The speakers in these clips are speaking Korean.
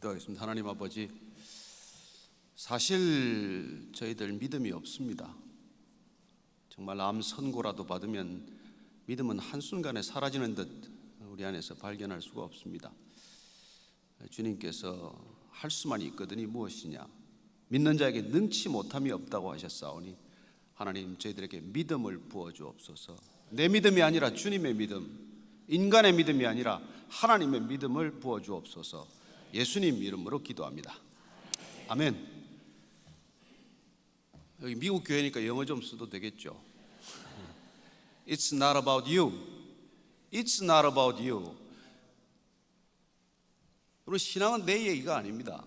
기도하겠습니다. 하나님 아버지, 사실 저희들 믿음이 없습니다. 정말 암 선고라도 받으면 믿음은 한순간에 사라지는 듯 우리 안에서 발견할 수가 없습니다. 주님께서 할 수만 있거든이 무엇이냐, 믿는 자에게 능치 못함이 없다고 하셨사오니 하나님, 저희들에게 믿음을 부어주옵소서. 내 믿음이 아니라 주님의 믿음, 인간의 믿음이 아니라 하나님의 믿음을 부어주옵소서. 예수님 이름으로 기도합니다. 아멘. 여기 미국 교회니까 영어 좀 써도 되겠죠. It's not about you. It's not about you. 우리 신앙은 내 얘기가 아닙니다.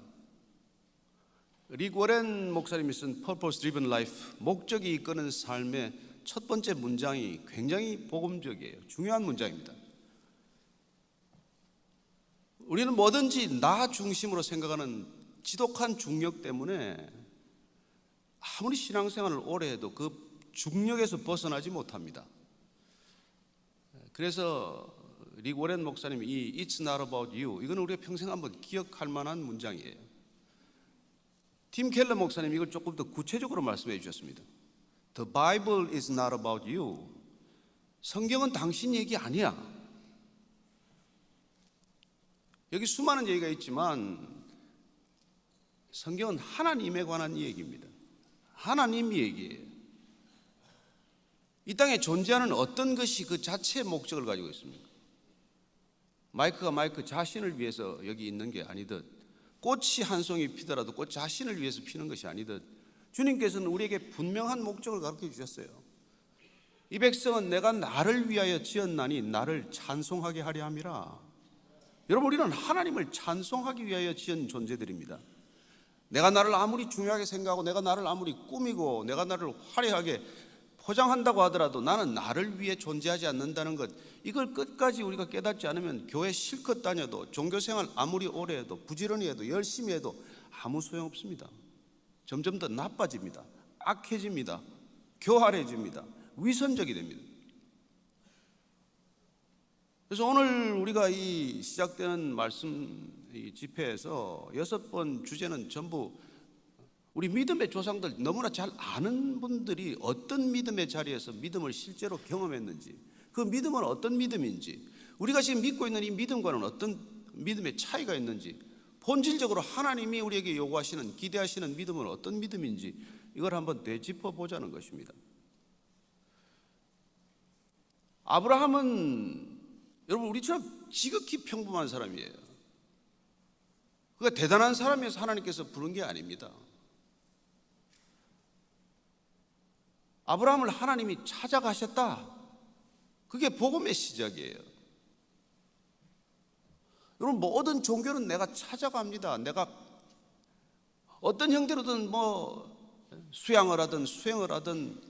릭 워렌 목사님이 쓴 Purpose Driven Life, 목적이 이끄는 삶의 첫 번째 문장이 굉장히 복음적이에요. 중요한 문장입니다. 우리는 뭐든지 나 중심으로 생각하는 지독한 중력 때문에 아무리 신앙생활을 오래 해도 그 중력에서 벗어나지 못합니다. 그래서 릭 워렌 목사님이 이 It's not about you, 이거는 우리가 평생 한번 기억할 만한 문장이에요. 팀 켈러 목사님이 이걸 조금 더 구체적으로 말씀해 주셨습니다. The Bible is not about you. 성경은 당신 얘기 아니야. 여기 수많은 얘기가 있지만 성경은 하나님에 관한 얘기입니다. 하나님 얘기예요. 이 땅에 존재하는 어떤 것이 그 자체의 목적을 가지고 있습니까? 마이크가 마이크 자신을 위해서 여기 있는 게 아니듯, 꽃이 한 송이 피더라도 꽃 자신을 위해서 피는 것이 아니듯, 주님께서는 우리에게 분명한 목적을 가르쳐 주셨어요. 이 백성은 내가 나를 위하여 지었나니 나를 찬송하게 하려 함이라. 여러분, 우리는 하나님을 찬송하기 위하여 지은 존재들입니다. 내가 나를 아무리 중요하게 생각하고 내가 나를 아무리 꾸미고 내가 나를 화려하게 포장한다고 하더라도 나는 나를 위해 존재하지 않는다는 것, 이걸 끝까지 우리가 깨닫지 않으면 교회 실컷 다녀도, 종교생활 아무리 오래 해도, 부지런히 해도, 열심히 해도 아무 소용없습니다. 점점 더 나빠집니다. 악해집니다. 교활해집니다. 위선적이 됩니다. 그래서 오늘 우리가 이 시작되는 말씀 이 집회에서 6번 주제는 전부 우리 믿음의 조상들, 너무나 잘 아는 분들이 어떤 믿음의 자리에서 믿음을 실제로 경험했는지, 그 믿음은 어떤 믿음인지, 우리가 지금 믿고 있는 이 믿음과는 어떤 믿음의 차이가 있는지, 본질적으로 하나님이 우리에게 요구하시는, 기대하시는 믿음은 어떤 믿음인지, 이걸 한번 되짚어 보자는 것입니다. 아브라함은 여러분 우리처럼 지극히 평범한 사람이에요. 그가 대단한 사람이어서 하나님께서 부른 게 아닙니다. 아브라함을 하나님이 찾아가셨다. 그게 복음의 시작이에요. 여러분, 모든 종교는 내가 찾아갑니다. 내가 어떤 형태로든 수양을 하든 수행을 하든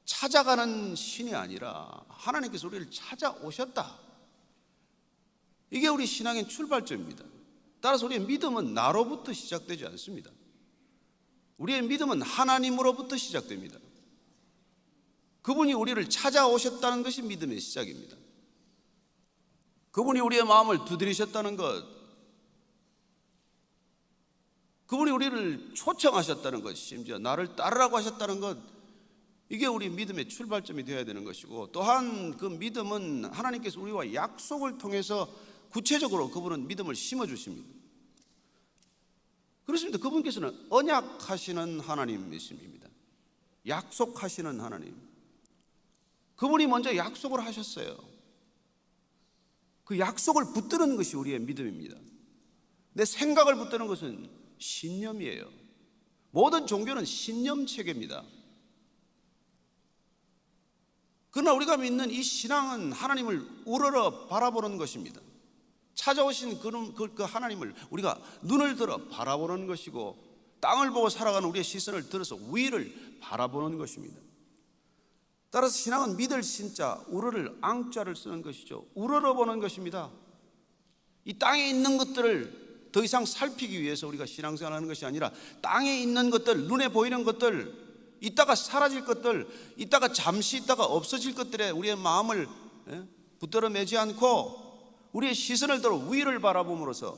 찾아가는 신이 아니라 하나님께서 우리를 찾아오셨다. 이게 우리 신앙의 출발점입니다. 따라서 우리의 믿음은 나로부터 시작되지 않습니다. 우리의 믿음은 하나님으로부터 시작됩니다. 그분이 우리를 찾아오셨다는 것이 믿음의 시작입니다. 그분이 우리의 마음을 두드리셨다는 것, 그분이 우리를 초청하셨다는 것, 심지어 나를 따르라고 하셨다는 것, 이게 우리 믿음의 출발점이 되어야 되는 것이고, 또한 그 믿음은 하나님께서 우리와 약속을 통해서 구체적으로 그분은 믿음을 심어주십니다. 그렇습니다. 그분께서는 언약하시는 하나님이십니다. 약속하시는 하나님. 그분이 먼저 약속을 하셨어요. 그 약속을 붙드는 것이 우리의 믿음입니다. 내 생각을 붙드는 것은 신념이에요. 모든 종교는 신념 체계입니다. 그러나 우리가 믿는 이 신앙은 하나님을 우러러 바라보는 것입니다. 찾아오신 그 하나님을 우리가 눈을 들어 바라보는 것이고, 땅을 보고 살아가는 우리의 시선을 들어서 위를 바라보는 것입니다. 따라서 신앙은 믿을 신자, 우러를 앙자를 쓰는 것이죠. 우러러 보는 것입니다. 이 땅에 있는 것들을 더 이상 살피기 위해서 우리가 신앙생활하는 것이 아니라, 땅에 있는 것들, 눈에 보이는 것들, 이따가 사라질 것들, 이따가 잠시 있다가 없어질 것들에 우리의 마음을 붙들어 매지 않고 우리의 시선을 들어 위를 바라봄으로써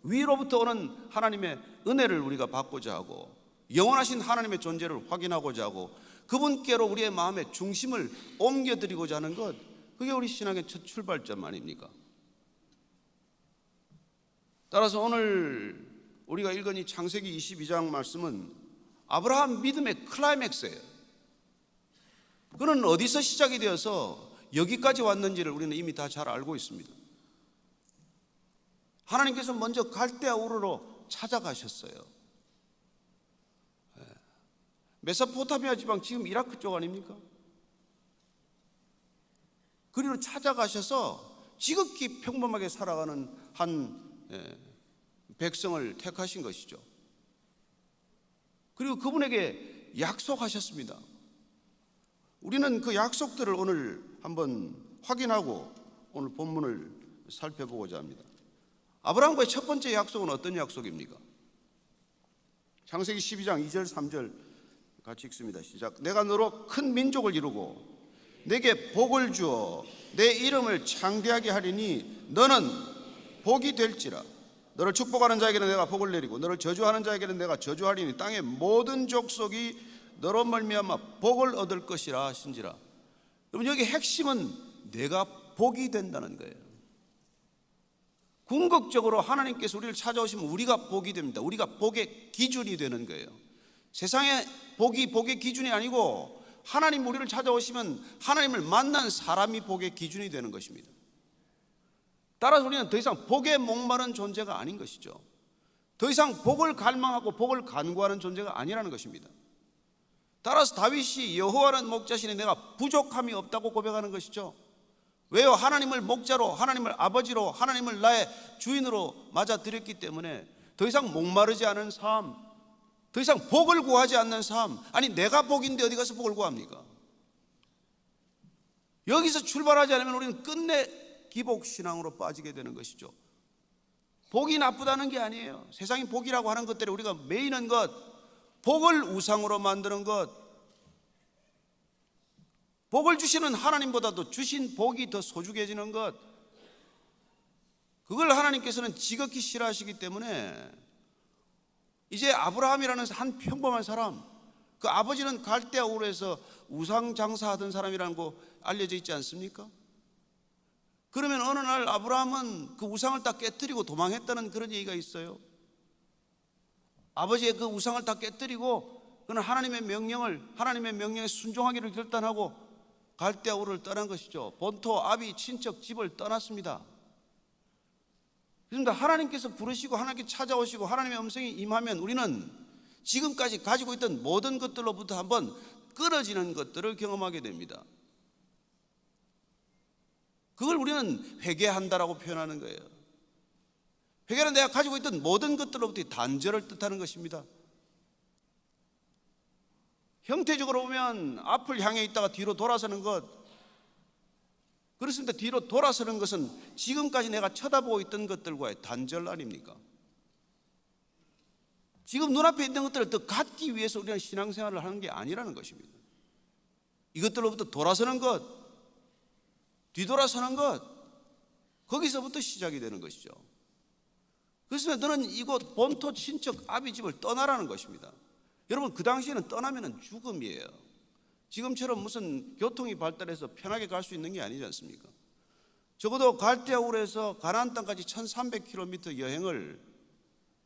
위로부터 오는 하나님의 은혜를 우리가 받고자 하고 영원하신 하나님의 존재를 확인하고자 하고 그분께로 우리의 마음의 중심을 옮겨드리고자 하는 것, 그게 우리 신앙의 첫 출발점 아닙니까? 따라서 오늘 우리가 읽은 이 창세기 22장 말씀은 아브라함 믿음의 클라이맥스예요. 그는 어디서 시작이 되어서 여기까지 왔는지를 우리는 이미 다 잘 알고 있습니다. 하나님께서 먼저 갈대아 우르로 찾아가셨어요. 메소포타미아 지방, 지금 이라크 쪽 아닙니까? 그리로 찾아가셔서 지극히 평범하게 살아가는 한 백성을 택하신 것이죠. 그리고 그분에게 약속하셨습니다. 우리는 그 약속들을 오늘 한번 확인하고 오늘 본문을 살펴보고자 합니다. 아브라함과의 첫 번째 약속은 어떤 약속입니까? 창세기 12장 2절 3절 같이 읽습니다. 시작. 내가 너로 큰 민족을 이루고 내게 복을 주어 내 이름을 창대하게 하리니 너는 복이 될지라. 너를 축복하는 자에게는 내가 복을 내리고 너를 저주하는 자에게는 내가 저주하리니 땅의 모든 족속이 너로 말미암아 복을 얻을 것이라 하신지라. 여러분, 여기 핵심은 내가 복이 된다는 거예요. 궁극적으로 하나님께서 우리를 찾아오시면 우리가 복이 됩니다. 우리가 복의 기준이 되는 거예요. 세상의 복이 복의 기준이 아니고 하나님 우리를 찾아오시면 하나님을 만난 사람이 복의 기준이 되는 것입니다. 따라서 우리는 더 이상 복에 목마른 존재가 아닌 것이죠. 더 이상 복을 갈망하고 복을 간구하는 존재가 아니라는 것입니다. 따라서 다윗이 여호와는 목자시니 내가 부족함이 없다고 고백하는 것이죠. 왜요? 하나님을 목자로, 하나님을 아버지로, 하나님을 나의 주인으로 맞아들였기 때문에 더 이상 목마르지 않은 삶, 더 이상 복을 구하지 않는 삶. 아니, 내가 복인데 어디 가서 복을 구합니까? 여기서 출발하지 않으면 우리는 끝내 기복신앙으로 빠지게 되는 것이죠. 복이 나쁘다는 게 아니에요. 세상이 복이라고 하는 것들에 우리가 매이는 것, 복을 우상으로 만드는 것, 복을 주시는 하나님보다도 주신 복이 더 소중해지는 것, 그걸 하나님께서는 지극히 싫어하시기 때문에 이제 아브라함이라는 한 평범한 사람, 그 아버지는 갈대아 우르에서 우상 장사하던 사람이라는 거 알려져 있지 않습니까? 그러면 어느 날 아브라함은 그 우상을 다 깨뜨리고 도망했다는 그런 얘기가 있어요. 아버지의 그 우상을 다 깨뜨리고 그는 하나님의 명령에 순종하기를 결단하고 갈대아 우르를 떠난 것이죠. 본토 아비 친척 집을 떠났습니다. 그런데 하나님께서 부르시고 하나님께 찾아오시고 하나님의 음성이 임하면 우리는 지금까지 가지고 있던 모든 것들로부터 한번 끊어지는 것들을 경험하게 됩니다. 그걸 우리는 회개한다라고 표현하는 거예요. 회개는 내가 가지고 있던 모든 것들로부터 단절을 뜻하는 것입니다. 형태적으로 보면 앞을 향해 있다가 뒤로 돌아서는 것, 그렇습니다. 뒤로 돌아서는 것은 지금까지 내가 쳐다보고 있던 것들과의 단절 아닙니까? 지금 눈앞에 있는 것들을 더 갖기 위해서 우리는 신앙생활을 하는 게 아니라는 것입니다. 이것들로부터 돌아서는 것, 뒤돌아서는 것, 거기서부터 시작이 되는 것이죠. 그래서 너는 이곳 본토 친척 아비 집을 떠나라는 것입니다. 여러분, 그 당시에는 떠나면 죽음이에요. 지금처럼 무슨 교통이 발달해서 편하게 갈 수 있는 게 아니지 않습니까? 적어도 갈대아 우르에서 가나안 땅까지 1300km 여행을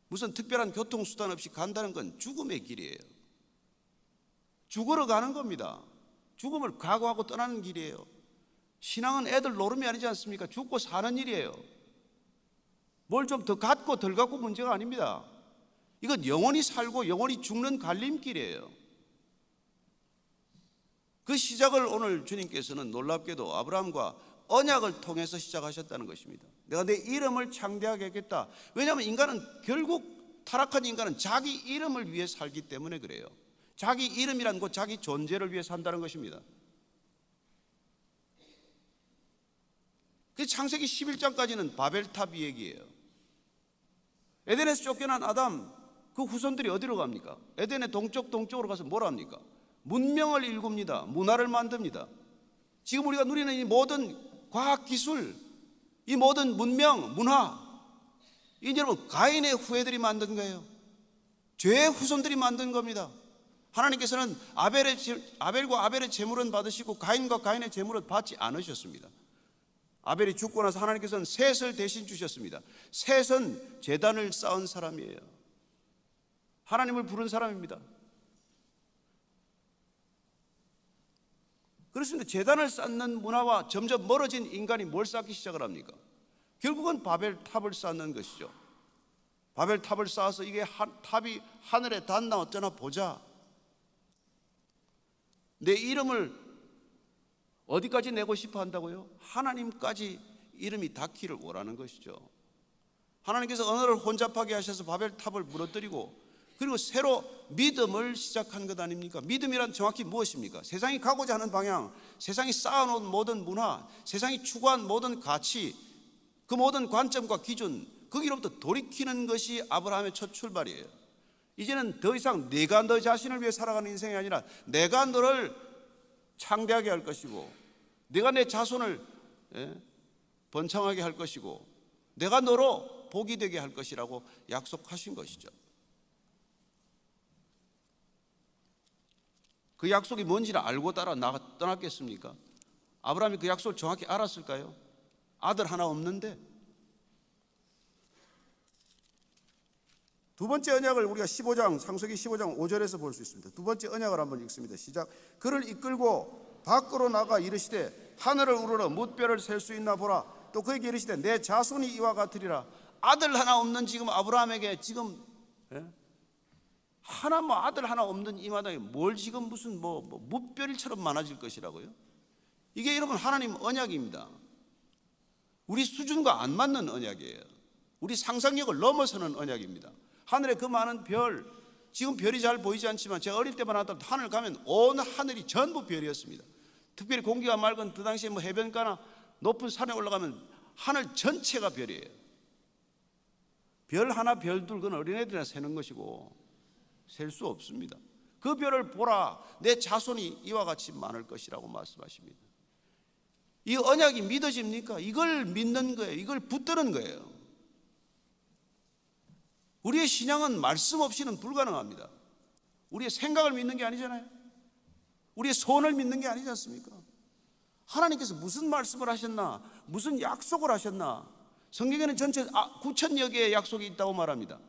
무슨 특별한 교통수단 없이 간다는 건 죽음의 길이에요. 죽으러 가는 겁니다. 죽음을 각오하고 떠나는 길이에요. 신앙은 애들 노름이 아니지 않습니까? 죽고 사는 일이에요. 뭘 좀 더 갖고 덜 갖고 문제가 아닙니다. 이건 영원히 살고 영원히 죽는 갈림길이에요. 그 시작을 오늘 주님께서는 놀랍게도 아브라함과 언약을 통해서 시작하셨다는 것입니다. 내가 내 이름을 창대하게 하겠다. 왜냐하면 인간은 결국 타락한 인간은 자기 이름을 위해 살기 때문에 그래요. 자기 이름이란 곧 자기 존재를 위해 산다는 것입니다. 그 창세기 11장까지는 바벨탑 얘기예요. 에덴에서 쫓겨난 아담, 그 후손들이 어디로 갑니까? 에덴의 동쪽으로 가서 뭘 합니까? 문명을 일굽니다. 문화를 만듭니다. 지금 우리가 누리는 이 모든 과학기술, 이 모든 문명, 문화, 이 여러분, 가인의 후예들이 만든 거예요. 죄의 후손들이 만든 겁니다. 하나님께서는 아벨과 아벨의 제물은 받으시고 가인과 가인의 제물은 받지 않으셨습니다. 아벨이 죽고 나서 하나님께서는 셋을 대신 주셨습니다. 셋은 제단을 쌓은 사람이에요. 하나님을 부른 사람입니다. 그렇습니다. 제단을 쌓는 문화와 점점 멀어진 인간이 뭘 쌓기 시작을 합니까? 결국은 바벨탑을 쌓는 것이죠. 바벨탑을 쌓아서 이게 탑이 하늘에 닿나 어쩌나 보자. 내 이름을 어디까지 내고 싶어 한다고요? 하나님까지 이름이 닿기를 원하는 것이죠. 하나님께서 언어를 혼잡하게 하셔서 바벨탑을 무너뜨리고 그리고 새로 믿음을 시작한 것 아닙니까? 믿음이란 정확히 무엇입니까? 세상이 가고자 하는 방향, 세상이 쌓아놓은 모든 문화, 세상이 추구한 모든 가치, 그 모든 관점과 기준, 거기로부터 돌이키는 것이 아브라함의 첫 출발이에요. 이제는 더 이상 내가 너 자신을 위해 살아가는 인생이 아니라 내가 너를 창대하게 할 것이고 내가 내 자손을 번창하게 할 것이고 내가 너로 복이 되게 할 것이라고 약속하신 것이죠. 그 약속이 뭔지를 알고 따라 떠났겠습니까? 아브라함이 그 약속을 정확히 알았을까요? 아들 하나 없는데. 두 번째 언약을 우리가 창세기 15장 5절에서 볼 수 있습니다. 두 번째 언약을 한번 읽습니다. 시작. 그를 이끌고 밖으로 나가 이르시되 하늘을 우러러 뭇별을 셀 수 있나 보라. 또 그에게 이르시되 내 자손이 이와 같으리라. 아들 하나 없는 지금 아브라함에게 지금 아들 하나 없는 이 마당에 뭘 지금 무슨 뭇별처럼 많아질 것이라고요? 이게 여러분 하나님 언약입니다. 우리 수준과 안 맞는 언약이에요. 우리 상상력을 넘어서는 언약입니다. 하늘에 그 많은 별, 지금 별이 잘 보이지 않지만 제가 어릴 때만 하더라도 하늘 가면 온 하늘이 전부 별이었습니다. 특별히 공기가 맑은 그 당시에 해변가나 높은 산에 올라가면 하늘 전체가 별이에요. 별 하나 별 둘 그건 어린애들이나 세는 것이고 셀 수 없습니다. 그 별을 보라, 내 자손이 이와 같이 많을 것이라고 말씀하십니다. 이 언약이 믿어집니까? 이걸 믿는 거예요. 이걸 붙드는 거예요. 우리의 신앙은 말씀 없이는 불가능합니다. 우리의 생각을 믿는 게 아니잖아요. 우리의 소원을 믿는 게 아니지 않습니까? 하나님께서 무슨 말씀을 하셨나, 무슨 약속을 하셨나. 성경에는 전체 9,000여 개의 약속이 있다고 말합니다.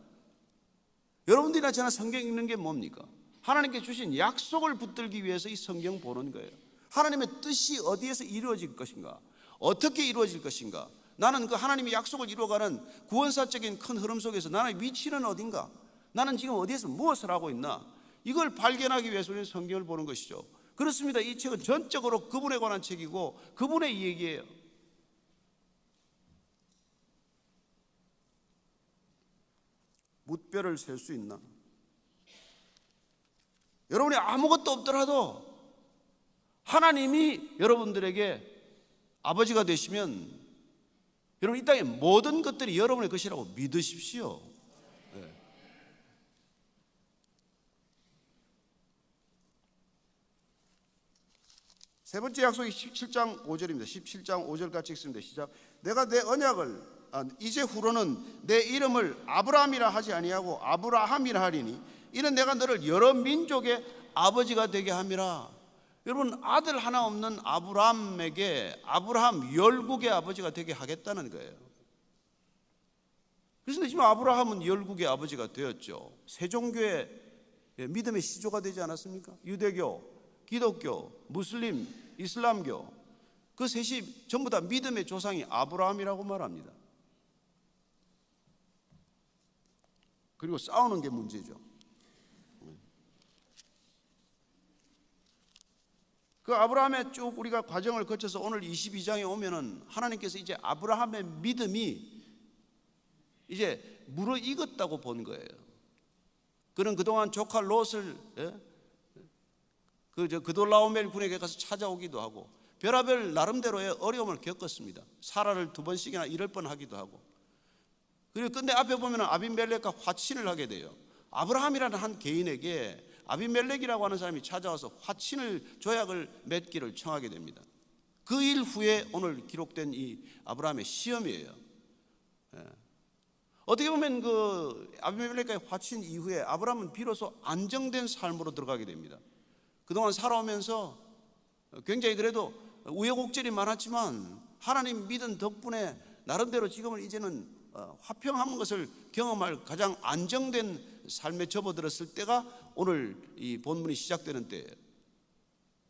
여러분들이나 저나 성경 읽는 게 뭡니까? 하나님께 주신 약속을 붙들기 위해서 이 성경 보는 거예요. 하나님의 뜻이 어디에서 이루어질 것인가, 어떻게 이루어질 것인가. 나는 그 하나님의 약속을 이루어가는 구원사적인 큰 흐름 속에서 나의 위치는 어딘가, 나는 지금 어디에서 무엇을 하고 있나, 이걸 발견하기 위해서 우리는 성경을 보는 것이죠. 그렇습니다. 이 책은 전적으로 그분에 관한 책이고 그분의 얘기예요. 뭇별을 셀 수 있나? 여러분이 아무것도 없더라도 하나님이 여러분들에게 아버지가 되시면 여러분 이 땅의 모든 것들이 여러분의 것이라고 믿으십시오. 네. 세 번째 약속이 17장 5절입니다. 17장 5절 같이 읽습니다. 시작. 내가 내 언약을 이제 후로는 내 이름을 아브라함이라 하지 아니하고 아브라함이라 하리니 이는 내가 너를 여러 민족의 아버지가 되게 함이라. 여러분 아들 하나 없는 아브라함에게 아브라함 열국의 아버지가 되게 하겠다는 거예요. 그래서 지금 아브라함은 열국의 아버지가 되었죠. 세종교의 믿음의 시조가 되지 않았습니까? 유대교, 기독교, 무슬림, 이슬람교, 그 셋이 전부 다 믿음의 조상이 아브라함이라고 말합니다. 그리고 싸우는 게 문제죠. 그 아브라함의 쭉 우리가 과정을 거쳐서 오늘 22장에 오면은 하나님께서 이제 아브라함의 믿음이 이제 무르익었다고 본 거예요. 그는 그동안 조카 롯을 그돌라오멜 군에게 가서 찾아오기도 하고 별하별 나름대로의 어려움을 겪었습니다. 사라를 2번씩이나 잃을 뻔하기도 하고. 그리고 끝내 앞에 보면 아비멜렉과 화친을 하게 돼요. 아브라함이라는 한 개인에게 아비멜렉이라고 하는 사람이 찾아와서 화친을 조약을 맺기를 청하게 됩니다. 그 일 후에 오늘 기록된 이 아브라함의 시험이에요. 어떻게 보면 그 아비멜렉과의 화친 이후에 아브라함은 비로소 안정된 삶으로 들어가게 됩니다. 그동안 살아오면서 굉장히 그래도 우여곡절이 많았지만 하나님 믿은 덕분에 나름대로 지금은 이제는 화평한 것을 경험할 가장 안정된 삶에 접어들었을 때가 오늘 이 본문이 시작되는 때예요.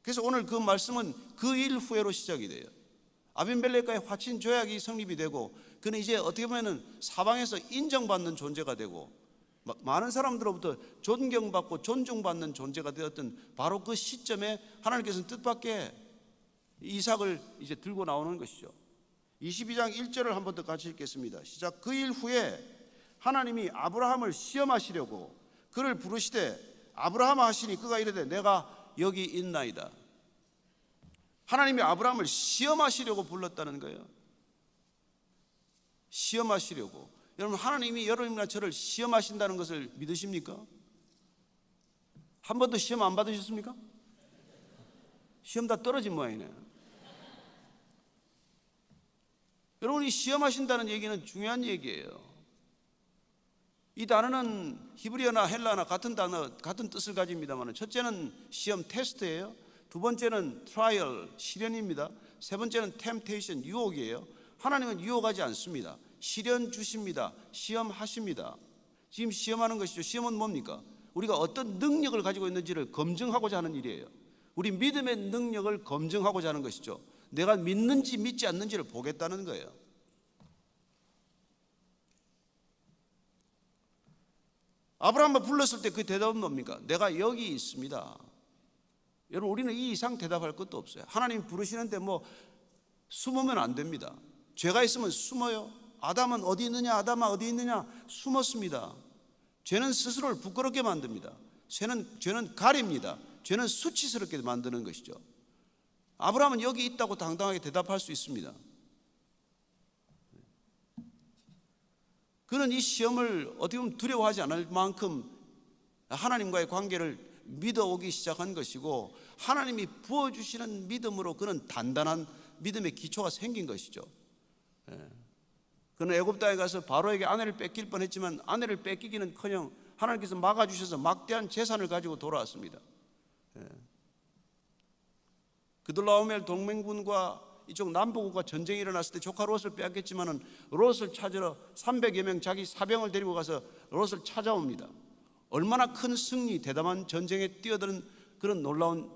그래서 오늘 그 말씀은 그 일 후에로 시작이 돼요. 아비멜렉과의 화친 조약이 성립이 되고 그는 이제 어떻게 보면 사방에서 인정받는 존재가 되고 많은 사람들로부터 존경받고 존중받는 존재가 되었던 바로 그 시점에 하나님께서는 뜻밖의 이삭을 이제 들고 나오는 것이죠. 22장 1절을 한 번 더 같이 읽겠습니다. 시작. 그 일 후에 하나님이 아브라함을 시험하시려고 그를 부르시되 아브라함아 하시니 그가 이르되 내가 여기 있나이다. 하나님이 아브라함을 시험하시려고 불렀다는 거예요. 시험하시려고. 여러분, 하나님이 여러분이나 저를 시험하신다는 것을 믿으십니까? 한 번도 시험 안 받으셨습니까? 시험 다 떨어진 모양이네. 여러분이 시험하신다는 얘기는 중요한 얘기예요. 이 단어는 히브리어나 헬라나 같은 단어, 같은 뜻을 가집니다만 첫째는 시험 테스트예요. 두 번째는 트라이얼, 시련입니다. 세 번째는 템테이션, 유혹이에요. 하나님은 유혹하지 않습니다. 시련 주십니다. 시험하십니다. 지금 시험하는 것이죠. 시험은 뭡니까? 우리가 어떤 능력을 가지고 있는지를 검증하고자 하는 일이에요. 우리 믿음의 능력을 검증하고자 하는 것이죠. 내가 믿는지 믿지 않는지를 보겠다는 거예요. 아브라함을 불렀을 때 그 대답은 뭡니까? 내가 여기 있습니다. 여러분, 우리는 이 이상 대답할 것도 없어요. 하나님 부르시는데 뭐 숨으면 안 됩니다. 죄가 있으면 숨어요. 아담은 어디 있느냐, 아담아 어디 있느냐, 숨었습니다. 죄는 스스로를 부끄럽게 만듭니다. 죄는 가립니다. 죄는 수치스럽게 만드는 것이죠. 아브라함은 여기 있다고 당당하게 대답할 수 있습니다. 그는 이 시험을 어떻게 보면 두려워하지 않을 만큼 하나님과의 관계를 믿어오기 시작한 것이고, 하나님이 부어주시는 믿음으로 그는 단단한 믿음의 기초가 생긴 것이죠. 그는 애굽 땅에 가서 바로에게 아내를 뺏길 뻔했지만 아내를 뺏기기는커녕 하나님께서 막아주셔서 막대한 재산을 가지고 돌아왔습니다. 그들라오멜 동맹군과 이쪽 남부국과 전쟁이 일어났을 때 조카 롯을 빼앗겼지만은 롯을 찾으러 300여 명 자기 사병을 데리고 가서 롯을 찾아옵니다. 얼마나 큰 승리, 대담한 전쟁에 뛰어드는 그런 놀라운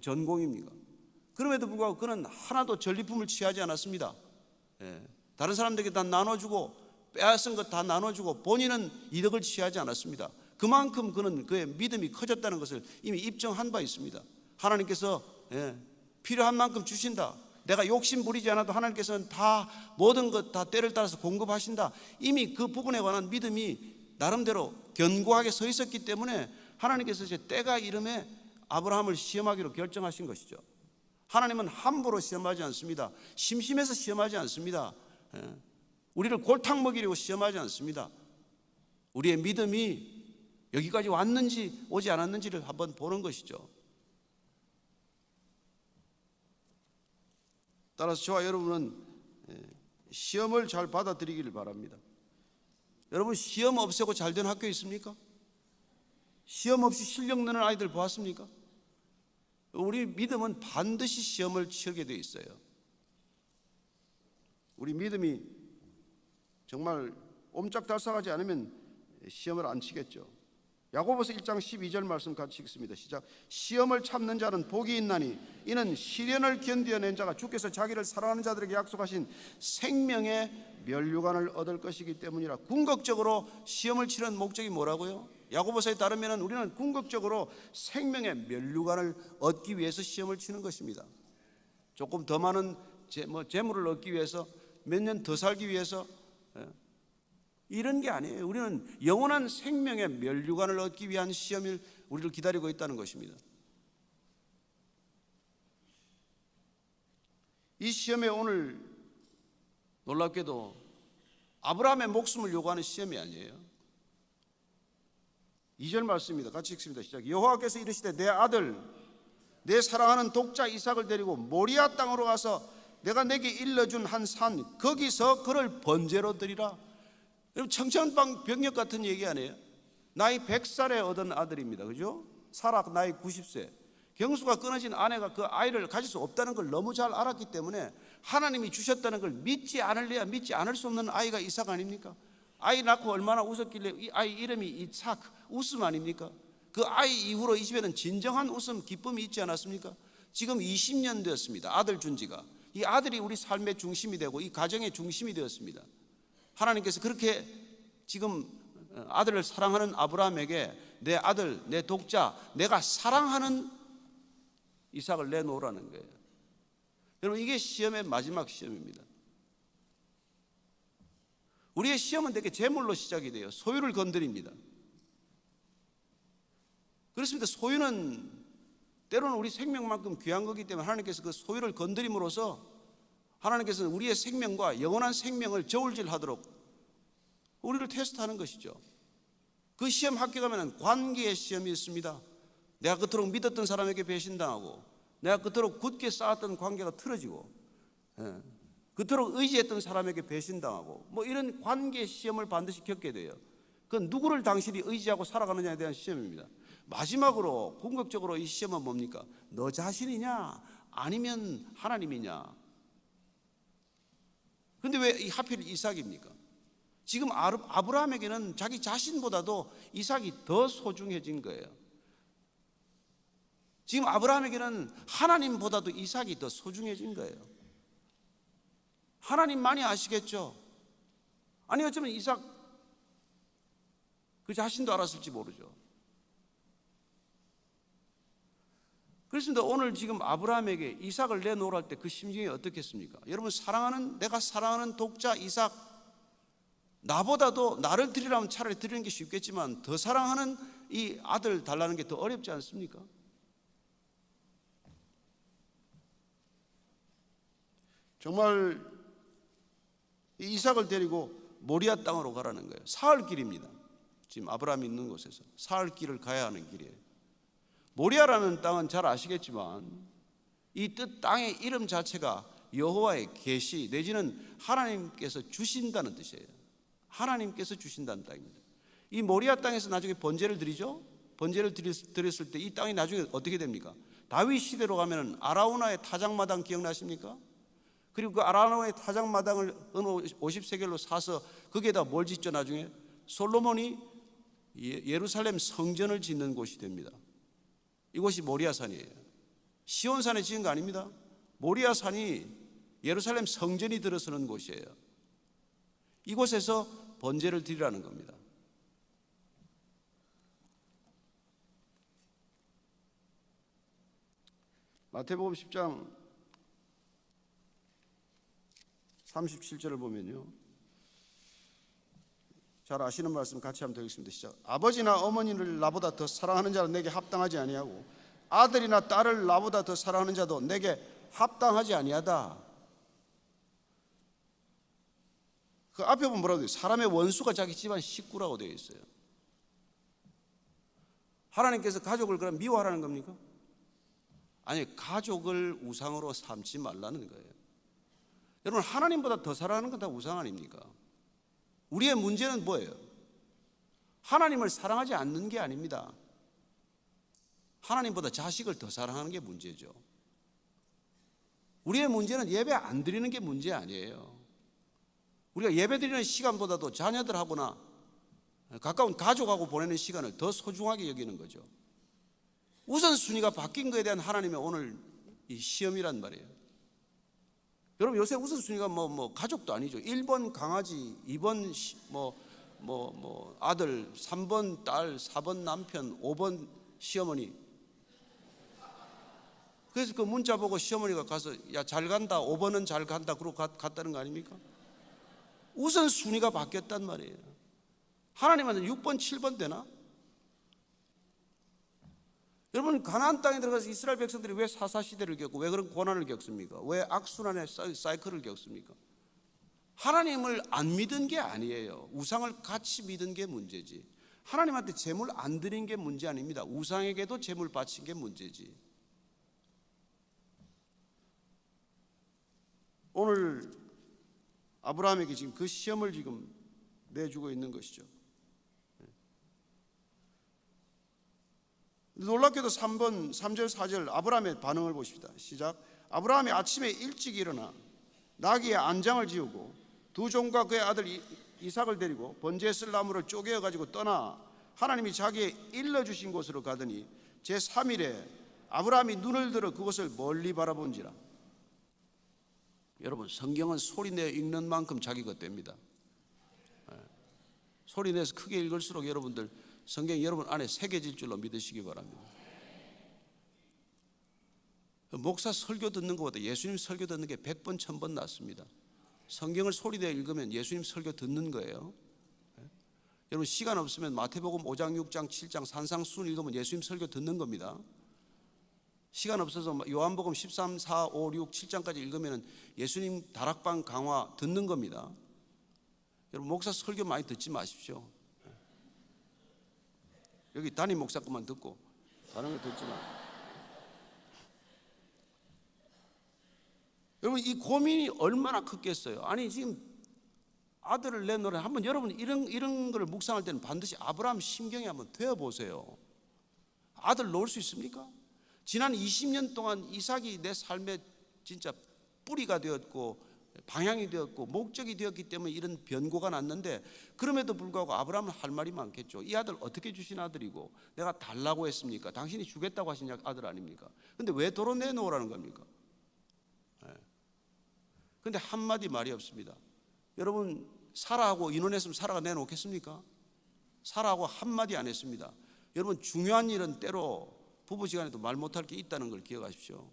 전공입니까? 그럼에도 불구하고 그는 하나도 전리품을 취하지 않았습니다. 다른 사람들에게 다 나눠주고 빼앗은 것 다 나눠주고 본인은 이득을 취하지 않았습니다. 그만큼 그는 그의 믿음이 커졌다는 것을 이미 입증한 바 있습니다. 하나님께서 필요한 만큼 주신다. 내가 욕심 부리지 않아도 하나님께서는 다 모든 것 다 때를 따라서 공급하신다. 이미 그 부분에 관한 믿음이 나름대로 견고하게 서 있었기 때문에 하나님께서 이제 때가 이름에 아브라함을 시험하기로 결정하신 것이죠. 하나님은 함부로 시험하지 않습니다. 심심해서 시험하지 않습니다. 우리를 골탕 먹이려고 시험하지 않습니다. 우리의 믿음이 여기까지 왔는지 오지 않았는지를 한번 보는 것이죠. 따라서 저와 여러분은 시험을 잘 받아들이기를 바랍니다. 여러분, 시험 없애고 잘된 학교 있습니까? 시험 없이 실력 느는 아이들 보았습니까? 우리 믿음은 반드시 시험을 치르게 되어 있어요. 우리 믿음이 정말 옴짝달싹하지 않으면 시험을 안 치겠죠. 야고보서 1장 12절 말씀 같이 읽습니다. 시작. 시험을 참는 자는 복이 있나니 이는 시련을 견디어낸 자가 주께서 자기를 사랑하는 자들에게 약속하신 생명의 면류관을 얻을 것이기 때문이라. 궁극적으로 시험을 치는 목적이 뭐라고요? 야고보서에 따르면 우리는 궁극적으로 생명의 면류관을 얻기 위해서 시험을 치는 것입니다. 조금 더 많은 재물을 얻기 위해서, 몇 년 더 살기 위해서, 이런 게 아니에요. 우리는 영원한 생명의 면류관을 얻기 위한 시험이 우리를 기다리고 있다는 것입니다. 이 시험에 오늘 놀랍게도 아브라함의 목숨을 요구하는 시험이 아니에요. 2절 말씀입니다. 같이 읽습니다. 시작. 여호와께서 이르시되 내 아들 내 사랑하는 독자 이삭을 데리고 모리아 땅으로 가서 내가 내게 일러준 한 산 거기서 그를 번제로 드리라. 여러분 청천벽력 같은 얘기 아니에요? 나이 100살에 얻은 아들입니다. 그죠? 사라 나이 90세. 경수가 끊어진 아내가 그 아이를 가질 수 없다는 걸 너무 잘 알았기 때문에 하나님이 주셨다는 걸 믿지 않을래야 믿지 않을 수 없는 아이가 이삭 아닙니까? 아이 낳고 얼마나 웃었길래 이 아이 이름이 이삭, 웃음 아닙니까? 그 아이 이후로 이 집에는 진정한 웃음, 기쁨이 있지 않았습니까? 지금 20년 되었습니다. 아들 준 지가. 이 아들이 우리 삶의 중심이 되고 이 가정의 중심이 되었습니다. 하나님께서 그렇게 지금 아들을 사랑하는 아브라함에게 내 아들, 내 독자, 내가 사랑하는 이삭을 내놓으라는 거예요. 여러분, 이게 시험의 마지막 시험입니다. 우리의 시험은 되게 재물로 시작이 돼요. 소유를 건드립니다. 그렇습니다. 소유는 때로는 우리 생명만큼 귀한 거기 때문에 하나님께서 그 소유를 건드림으로써 하나님께서는 우리의 생명과 영원한 생명을 저울질하도록 우리를 테스트하는 것이죠. 그 시험 합격하면 관계의 시험이 있습니다. 내가 그토록 믿었던 사람에게 배신당하고 내가 그토록 굳게 쌓았던 관계가 틀어지고 그토록 의지했던 사람에게 배신당하고 뭐 이런 관계 시험을 반드시 겪게 돼요. 그건 누구를 당신이 의지하고 살아가느냐에 대한 시험입니다. 마지막으로 궁극적으로 이 시험은 뭡니까? 너 자신이냐 아니면 하나님이냐. 그런데 왜 하필 이삭입니까? 지금 아브라함에게는 자기 자신보다도 이삭이 더 소중해진 거예요. 지금 아브라함에게는 하나님보다도 이삭이 더 소중해진 거예요. 하나님만이 아시겠죠. 아니 어쩌면 이삭 그 자신도 알았을지 모르죠. 그렇습니다. 오늘 지금 아브라함에게 이삭을 내놓으라 할 때 그 심정이 어떻겠습니까? 여러분, 내가 사랑하는 독자 이삭, 나보다도 나를 드리라면 차라리 드리는 게 쉽겠지만 더 사랑하는 이 아들 달라는 게 더 어렵지 않습니까? 정말 이삭을 데리고 모리아 땅으로 가라는 거예요. 사흘 길입니다. 지금 아브라함이 있는 곳에서 사흘 길을 가야 하는 길이에요. 모리아라는 땅은 잘 아시겠지만 이 뜻 땅의 이름 자체가 여호와의 계시 내지는 하나님께서 주신다는 뜻이에요. 하나님께서 주신다는 땅입니다. 이 모리아 땅에서 나중에 번제를 드리죠. 번제를 드렸을 때 이 땅이 나중에 어떻게 됩니까? 다윗 시대로 가면 아라우나의 타작마당 기억나십니까? 그리고 그 아라우나의 타작마당을 어느 50세겔로 사서 거기에다 뭘 짓죠? 나중에 솔로몬이 예루살렘 성전을 짓는 곳이 됩니다. 이곳이 모리아산이에요. 시온산에 지은 거 아닙니다. 모리아산이 예루살렘 성전이 들어서는 곳이에요. 이곳에서 번제를 드리라는 겁니다. 마태복음 10장 37절을 보면요, 잘 아시는 말씀 같이 한번 드리겠습니다. 시작. 아버지나 어머니를 나보다 더 사랑하는 자는 내게 합당하지 아니하고 아들이나 딸을 나보다 더 사랑하는 자도 내게 합당하지 아니하다. 그 앞에 보면 뭐라고 돼요? 사람의 원수가 자기 집안 식구라고 되어 있어요. 하나님께서 가족을 그럼 미워하라는 겁니까? 아니, 가족을 우상으로 삼지 말라는 거예요. 여러분, 하나님보다 더 사랑하는 건 다 우상 아닙니까? 우리의 문제는 뭐예요? 하나님을 사랑하지 않는 게 아닙니다. 하나님보다 자식을 더 사랑하는 게 문제죠. 우리의 문제는 예배 안 드리는 게 문제 아니에요. 우리가 예배 드리는 시간보다도 자녀들하고나 가까운 가족하고 보내는 시간을 더 소중하게 여기는 거죠. 우선순위가 바뀐 것에 대한 하나님의 오늘 이 시험이란 말이에요. 여러분, 요새 우선순위가 가족도 아니죠. 1번 강아지, 2번 아들, 3번 딸, 4번 남편, 5번 시어머니. 그래서 그 문자 보고 시어머니가 가서 야, 잘 간다, 5번은 잘 간다 그러고 갔다는 거 아닙니까? 우선순위가 바뀌었단 말이에요. 하나님은 6번, 7번 되나? 여러분, 가나안 땅에 들어가서 이스라엘 백성들이 왜 사사시대를 겪고 왜 그런 고난을 겪습니까? 왜 악순환의 사이클을 겪습니까? 하나님을 안 믿은 게 아니에요. 우상을 같이 믿은 게 문제지. 하나님한테 제물 안 드린 게 문제 아닙니다. 우상에게도 제물 바친 게 문제지. 오늘 아브라함에게 지금 그 시험을 지금 내주고 있는 것이죠. 놀랍게도 3번 3절 4절 아브라함의 반응을 보십시다. 시작. 아브라함이 아침에 일찍 일어나 나귀의 안장을 지우고 두 종과 그의 아들 이삭을 데리고 번제에 쓸 나무를 쪼개어 가지고 떠나 하나님이 자기의 일러주신 곳으로 가더니 제3일에 아브라함이 눈을 들어 그곳을 멀리 바라본지라. 여러분, 성경은 소리내어 읽는 만큼 자기 것 됩니다. 소리내서 크게 읽을수록 여러분들 성경이 여러분 안에 새겨질 줄로 믿으시기 바랍니다. 목사 설교 듣는 것보다 예수님 설교 듣는 게 100번 1000번 낫습니다. 성경을 소리내어 읽으면 예수님 설교 듣는 거예요. 여러분, 시간 없으면 마태복음 5장 6장 7장 산상수훈 읽으면 예수님 설교 듣는 겁니다. 시간 없어서 요한복음 13, 4, 5, 6, 7장까지 읽으면 예수님 다락방 강화 듣는 겁니다. 여러분, 목사 설교 많이 듣지 마십시오. 여기 담임 목사 것만 듣고 다른 거 듣지 마. 여러분, 이 고민이 얼마나 컸겠어요. 아니, 지금 아들을 내놓으라. 한번 여러분 이런 걸 묵상할 때는 반드시 아브라함 심경에 한번 되어보세요. 아들 놓을 수 있습니까? 지난 20년 동안 이삭이 내 삶의 진짜 뿌리가 되었고 방향이 되었고 목적이 되었기 때문에 이런 변고가 났는데, 그럼에도 불구하고 아브라함은 할 말이 많겠죠. 이 아들 어떻게 주신 아들이고 내가 달라고 했습니까? 당신이 주겠다고 하신 아들 아닙니까? 근데 왜 도로 내놓으라는 겁니까? 근데 한마디 말이 없습니다. 여러분, 사라하고 인원했으면 사라가 내놓겠습니까? 사라하고 한마디 안 했습니다. 여러분, 중요한 일은 때로 부부지간에도 말 못할 게 있다는 걸 기억하십시오.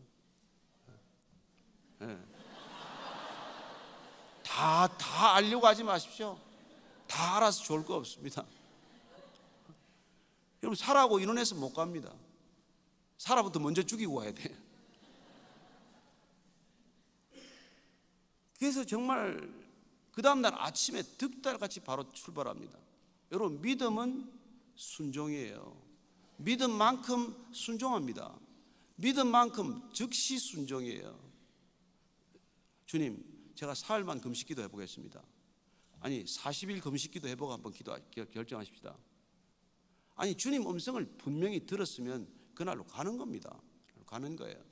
다 알려고 하지 마십시오. 다 알아서 좋을 거 없습니다. 여러분, 사라하고 인원해서 못 갑니다. 사라부터 먼저 죽이고 와야 돼. 그래서 정말 그 다음날 아침에 득달같이 바로 출발합니다. 여러분, 믿음은 순종이에요. 믿음만큼 순종합니다. 믿음만큼 즉시 순종이에요. 주님, 제가 사흘만 금식기도 해보겠습니다. 아니, 40일 금식기도 해보고 한번 결정하십시다. 아니, 주님 음성을 분명히 들었으면 그날로 가는 겁니다. 가는 거예요.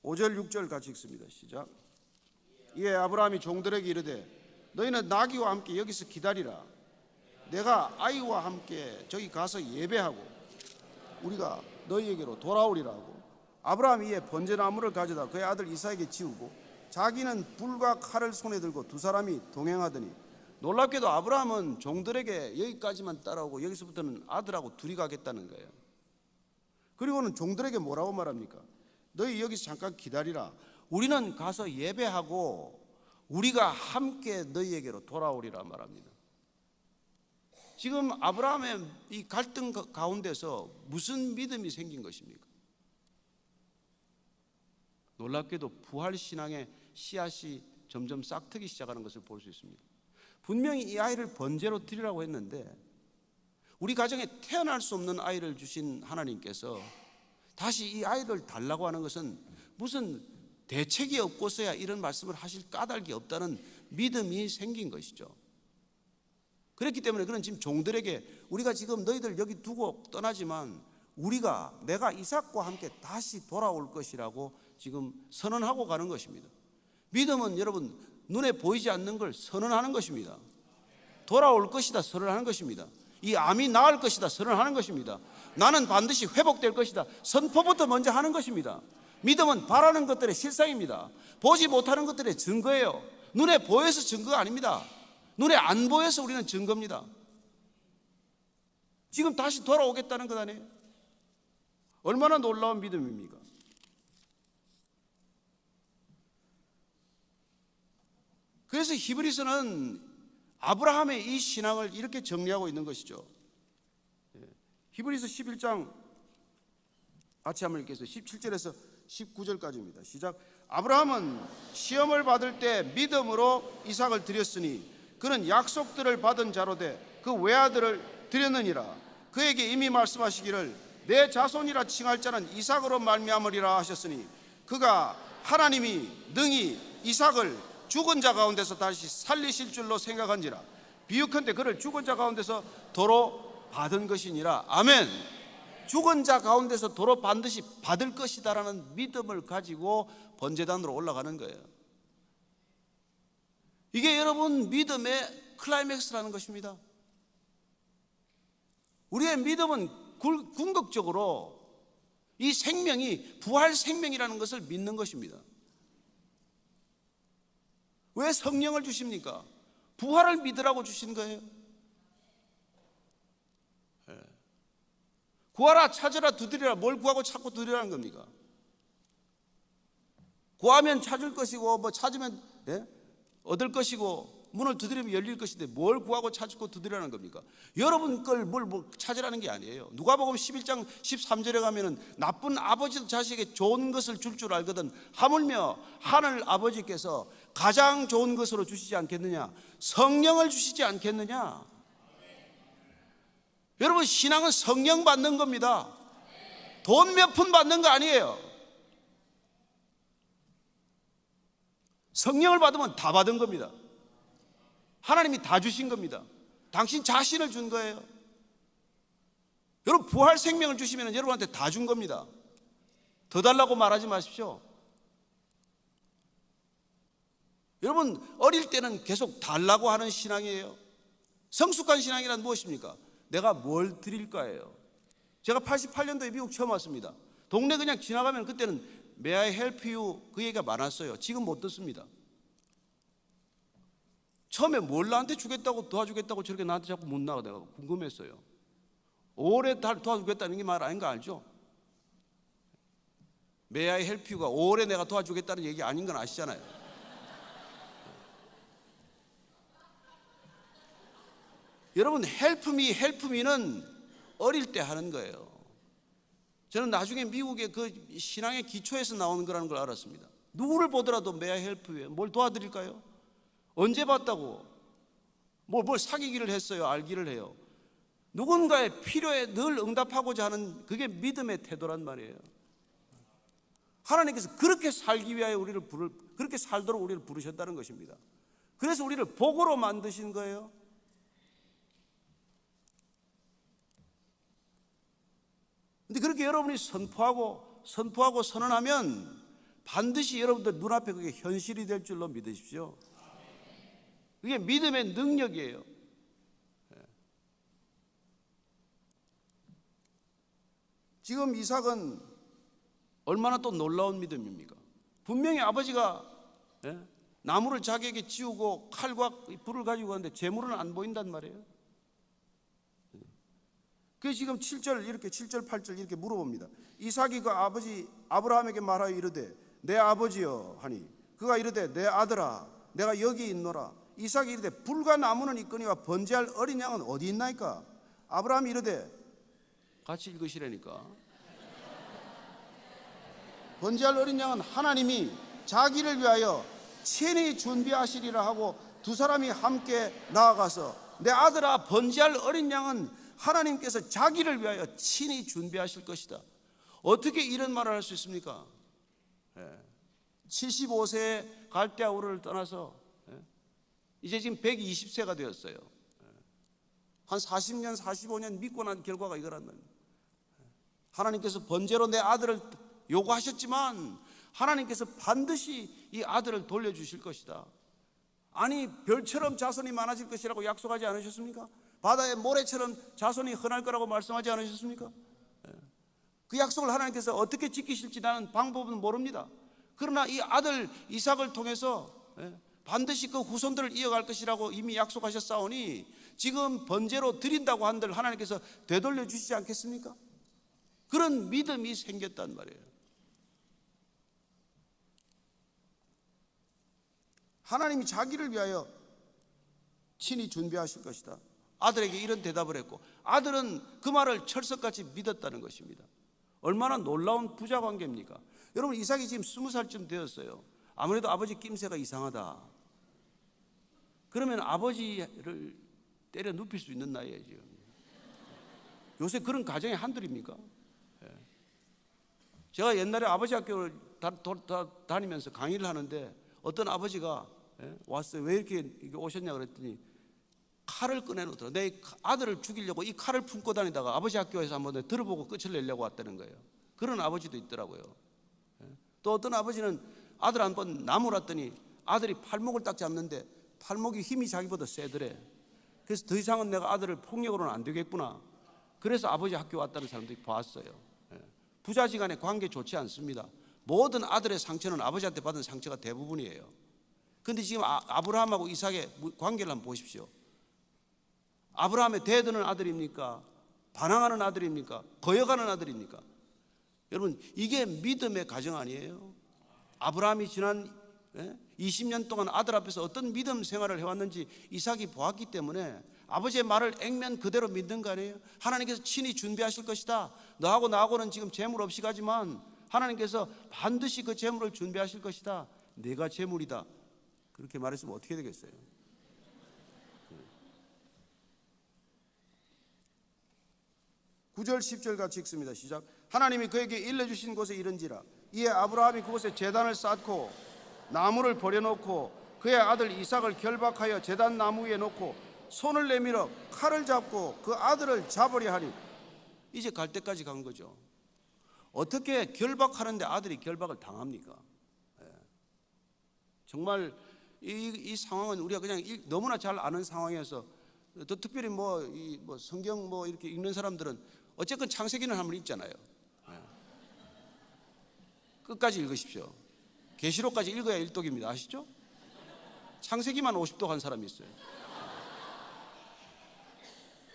(5절 6절) 같이 읽습니다. 시작. 이에 아브라함이 종들에게 이르되 너희는 나귀와 함께 여기서 기다리라. 내가 아이와 함께 저기 가서 예배하고 우리가 너희에게로 돌아오리라 하고, 아브라함이 이에 번제나무를 가져다 그의 아들 이삭에게 지우고 자기는 불과 칼을 손에 들고 두 사람이 동행하더니, 놀랍게도 아브라함은 종들에게 여기까지만 따라오고 여기서부터는 아들하고 둘이 가겠다는 거예요. 그리고는 종들에게 뭐라고 말합니까? 너희 여기서 잠깐 기다리라. 우리는 가서 예배하고 우리가 함께 너희에게로 돌아오리라 말합니다. 지금 아브라함의 이 갈등 가운데서 무슨 믿음이 생긴 것입니까? 놀랍게도 부활신앙의 씨앗이 점점 싹트기 시작하는 것을 볼 수 있습니다. 분명히 이 아이를 번제로 드리라고 했는데, 우리 가정에 태어날 수 없는 아이를 주신 하나님께서 다시 이 아이를 달라고 하는 것은 무슨 대책이 없고서야 이런 말씀을 하실 까닭이 없다는 믿음이 생긴 것이죠. 그렇기 때문에 그는 지금 종들에게 우리가 지금 너희들 여기 두고 떠나지만 내가 이삭과 함께 다시 돌아올 것이라고 지금 선언하고 가는 것입니다. 믿음은 여러분, 눈에 보이지 않는 걸 선언하는 것입니다. 돌아올 것이다 선언하는 것입니다. 이 암이 나을 것이다 선언하는 것입니다. 나는 반드시 회복될 것이다 선포부터 먼저 하는 것입니다. 믿음은 바라는 것들의 실상입니다. 보지 못하는 것들의 증거예요. 눈에 보여서 증거가 아닙니다. 눈에 안 보여서 우리는 증거입니다. 지금 다시 돌아오겠다는 것 아니에요? 얼마나 놀라운 믿음입니까? 그래서 히브리서는 아브라함의 이 신앙을 이렇게 정리하고 있는 것이죠. 히브리서 11장 같이 한번 읽겠습니다. 17절에서 19절까지입니다. 시작. 아브라함은 시험을 받을 때 믿음으로 이삭을 드렸으니 그는 약속들을 받은 자로 돼 그 외아들을 드렸느니라. 그에게 이미 말씀하시기를 내 자손이라 칭할 자는 이삭으로 말미암으리라 하셨으니 그가 하나님이 능히 이삭을 죽은 자 가운데서 다시 살리실 줄로 생각한지라. 비유컨대 그를 죽은 자 가운데서 도로 받은 것이니라. 아멘. 죽은 자 가운데서 도로 반드시 받을 것이다라는 믿음을 가지고 번제단으로 올라가는 거예요. 이게 여러분 믿음의 클라이맥스라는 것입니다. 우리의 믿음은 궁극적으로 이 생명이 부활 생명이라는 것을 믿는 것입니다. 왜 성령을 주십니까? 부활을 믿으라고 주신 거예요. 구하라, 찾으라, 두드리라. 뭘 구하고 찾고 두드리라는 겁니까? 구하면 찾을 것이고, 뭐 찾으면 얻을 것이고, 문을 두드리면 열릴 것인데 뭘 구하고 찾고 두드리라는 겁니까? 여러분 걸 뭘 찾으라는 게 아니에요. 누가복음 11장 13절에 가면은 나쁜 아버지도 자식에게 좋은 것을 줄 줄 알거든 하물며 하늘 아버지께서 가장 좋은 것으로 주시지 않겠느냐? 성령을 주시지 않겠느냐? 여러분 신앙은 성령 받는 겁니다. 돈 몇 푼 받는 거 아니에요. 성령을 받으면 다 받은 겁니다. 하나님이 다 주신 겁니다. 당신 자신을 준 거예요. 여러분 부활 생명을 주시면 여러분한테 다 준 겁니다. 더 달라고 말하지 마십시오. 여러분 어릴 때는 계속 달라고 하는 신앙이에요. 성숙한 신앙이란 무엇입니까? 내가 뭘 드릴까예요. 제가 88년도에 미국 처음 왔습니다. 동네 그냥 지나가면 그때는 May I help you 그 얘기가 많았어요. 지금 못 듣습니다. 처음에 뭘 나한테 주겠다고 도와주겠다고 저렇게 나한테 자꾸 못 나가 내가 궁금했어요. 오래 도와주겠다는 게 말 아닌 거 알죠? May I help you가 오래 내가 도와주겠다는 얘기 아닌 건 아시잖아요. 여러분 help me는 어릴 때 하는 거예요. 저는 나중에 미국의 그 신앙의 기초에서 나오는 거라는 걸 알았습니다. 누구를 보더라도 May I help you 뭘 도와드릴까요? 언제 봤다고? 뭘 사귀기를 했어요? 알기를 해요? 누군가의 필요에 늘 응답하고자 하는 그게 믿음의 태도란 말이에요. 하나님께서 그렇게 살기 위하여 그렇게 살도록 우리를 부르셨다는 것입니다. 그래서 우리를 복으로 만드신 거예요. 근데 그렇게 여러분이 선포하고 선언하면 반드시 여러분들 눈앞에 그게 현실이 될 줄로 믿으십시오. 그게 믿음의 능력이에요. 지금 이삭은 얼마나 또 놀라운 믿음입니까? 분명히 아버지가 나무를 자기에게 지우고 칼과 불을 가지고 가는데 재물은 안 보인단 말이에요. 그래서 지금 7절 8절 이렇게 물어봅니다. 이삭이 그 아버지 아브라함에게 말하여 이르되 내 아버지여 하니 그가 이르되 내 아들아 내가 여기 있노라. 이삭이 이르되 불과 나무는 있거니와 번제할 어린 양은 어디 있나이까? 아브라함이 이르되 같이 읽으시라니까. 번제할 어린 양은 하나님이 자기를 위하여 친히 준비하시리라 하고 두 사람이 함께 나아가서 내 아들아 번제할 어린 양은 하나님께서 자기를 위하여 친히 준비하실 것이다. 어떻게 이런 말을 할 수 있습니까? 75세에 갈대아우르를 떠나서 이제 지금 120세가 되었어요. 한 40년 45년 믿고 난 결과가 이거란 말이에요. 하나님께서 번제로 내 아들을 요구하셨지만 하나님께서 반드시 이 아들을 돌려주실 것이다. 아니 별처럼 자손이 많아질 것이라고 약속하지 않으셨습니까? 바다의 모래처럼 자손이 흔할 거라고 말씀하지 않으셨습니까? 그 약속을 하나님께서 어떻게 지키실지 나는 방법은 모릅니다. 그러나 이 아들 이삭을 통해서 반드시 그 후손들을 이어갈 것이라고 이미 약속하셨사오니 지금 번제로 드린다고 한들 하나님께서 되돌려 주시지 않겠습니까? 그런 믿음이 생겼단 말이에요. 하나님이 자기를 위하여 친히 준비하실 것이다. 아들에게 이런 대답을 했고 아들은 그 말을 철석같이 믿었다는 것입니다. 얼마나 놀라운 부자 관계입니까? 여러분 이삭이 지금 20살쯤 되었어요. 아무래도 아버지 낌새가 이상하다. 그러면 아버지를 때려 눕힐 수 있는 나이에 지금. 요새 그런 가정이 한둘입니까? 제가 옛날에 아버지 학교를 다니면서 강의를 하는데 어떤 아버지가 왔어요. 왜 이렇게 오셨냐 그랬더니 칼을 꺼내놓더라. 내 아들을 죽이려고 이 칼을 품고 다니다가 아버지 학교에서 한번 들어보고 끝을 내려고 왔다는 거예요. 그런 아버지도 있더라고요. 또 어떤 아버지는 아들 한번 나무랐더니 아들이 팔목을 딱 잡는데 팔목이 힘이 자기보다 세더래. 그래서 더 이상은 내가 아들을 폭력으로는 안 되겠구나. 그래서 아버지 학교 왔다는 사람들이 봤어요. 부자지간의 관계 좋지 않습니다. 모든 아들의 상처는 아버지한테 받은 상처가 대부분이에요. 그런데 지금 아브라함하고 이삭의 관계를 한번 보십시오. 아브라함의 대드는 아들입니까? 반항하는 아들입니까? 거역하는 아들입니까? 여러분, 이게 믿음의 가정 아니에요? 아브라함이 지난 20년 동안 아들 앞에서 어떤 믿음 생활을 해왔는지 이삭이 보았기 때문에 아버지의 말을 액면 그대로 믿는 거 아니에요? 하나님께서 친히 준비하실 것이다. 너하고 나하고는 지금 재물 없이 가지만 하나님께서 반드시 그 재물을 준비하실 것이다. 내가 재물이다. 그렇게 말했으면 어떻게 되겠어요? 9절 10절 같이 읽습니다. 시작. 하나님이 그에게 일러주신 곳에 이른지라 이에 아브라함이 그곳에 제단을 쌓고 나무를 버려놓고 그의 아들 이삭을 결박하여 제단 나무 위에 놓고 손을 내밀어 칼을 잡고 그 아들을 잡으려 하니 이제 갈 때까지 간 거죠. 어떻게 결박하는데 아들이 결박을 당합니까? 정말 이 상황은 우리가 그냥 너무나 잘 아는 상황이어서 또 특별히 뭐 성경 뭐 이렇게 읽는 사람들은 어쨌건 창세기는 한번 읽잖아요. 끝까지 읽으십시오. 계시록까지 읽어야 일독입니다. 아시죠? 창세기만 50독 한 사람이 있어요.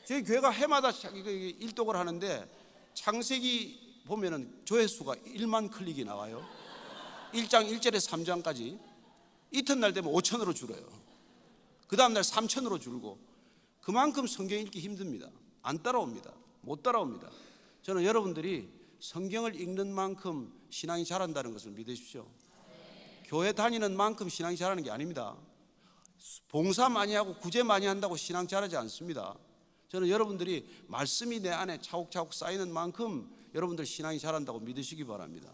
저희 교회가 해마다 일독을 하는데 창세기 보면은 조회수가 1만 클릭이 나와요. 1장 1절에 3장까지 이튿날 되면 5천으로 줄어요. 그 다음날 3천으로 줄고 그만큼 성경 읽기 힘듭니다. 안 따라옵니다. 못 따라옵니다. 저는 여러분들이 성경을 읽는 만큼 신앙이 자란다는 것을 믿으십시오. 교회 다니는 만큼 신앙이 자라는 게 아닙니다. 봉사 많이 하고 구제 많이 한다고 신앙 자라지 않습니다. 저는 여러분들이 말씀이 내 안에 차곡차곡 쌓이는 만큼 여러분들 신앙이 자란다고 믿으시기 바랍니다.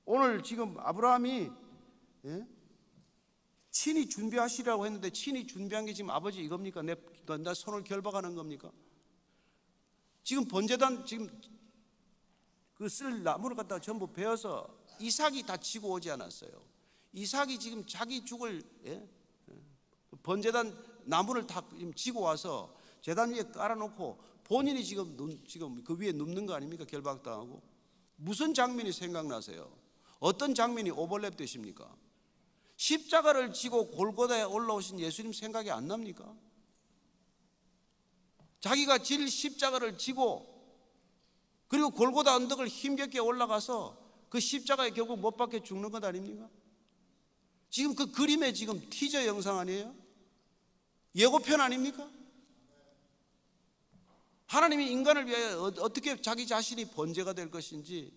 오늘 지금 아브라함이 친히 준비하시라고 했는데 친히 준비한 게 지금 아버지 이겁니까? 내 손을 결박하는 겁니까? 지금 번제단 지금 그 쓸 나무를 갖다가 전부 베어서 이삭이 다 지고 오지 않았어요. 이삭이 지금 자기 죽을 번제단 나무를 다 지고 와서 제단 위에 깔아놓고 본인이 지금 그 위에 눕는 거 아닙니까? 결박당하고. 무슨 장면이 생각나세요? 어떤 장면이 오버랩 되십니까? 십자가를 지고 골고다에 올라오신 예수님 생각이 안 납니까? 자기가 질 십자가를 지고 그리고 골고다 언덕을 힘겹게 올라가서 그 십자가에 결국 못 박혀 죽는 것 아닙니까? 지금 그 그림의 지금 티저 영상 아니에요? 예고편 아닙니까? 하나님이 인간을 위하여 어떻게 자기 자신이 번제가 될 것인지.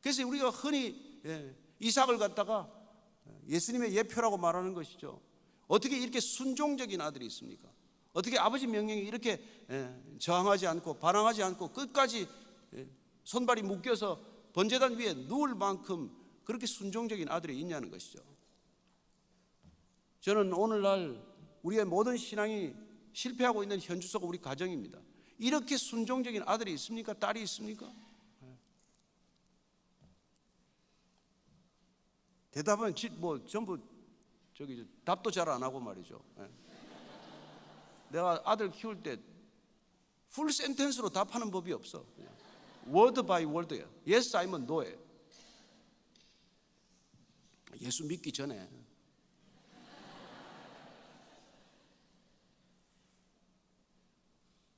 그래서 우리가 흔히 이삭을 갖다가 예수님의 예표라고 말하는 것이죠. 어떻게 이렇게 순종적인 아들이 있습니까? 어떻게 아버지 명령에 이렇게 저항하지 않고 반항하지 않고 끝까지 손발이 묶여서 번제단 위에 누울 만큼 그렇게 순종적인 아들이 있냐는 것이죠. 저는 오늘날 우리의 모든 신앙이 실패하고 있는 현주소가 우리 가정입니다. 이렇게 순종적인 아들이 있습니까? 딸이 있습니까? 대답은 전부 답도 잘 안 하고 말이죠. 내가 아들 키울 때 풀 센텐스로 답하는 법이 없어. 워드 바이 워드야. 예스 아니면 노예요. 예수 믿기 전에.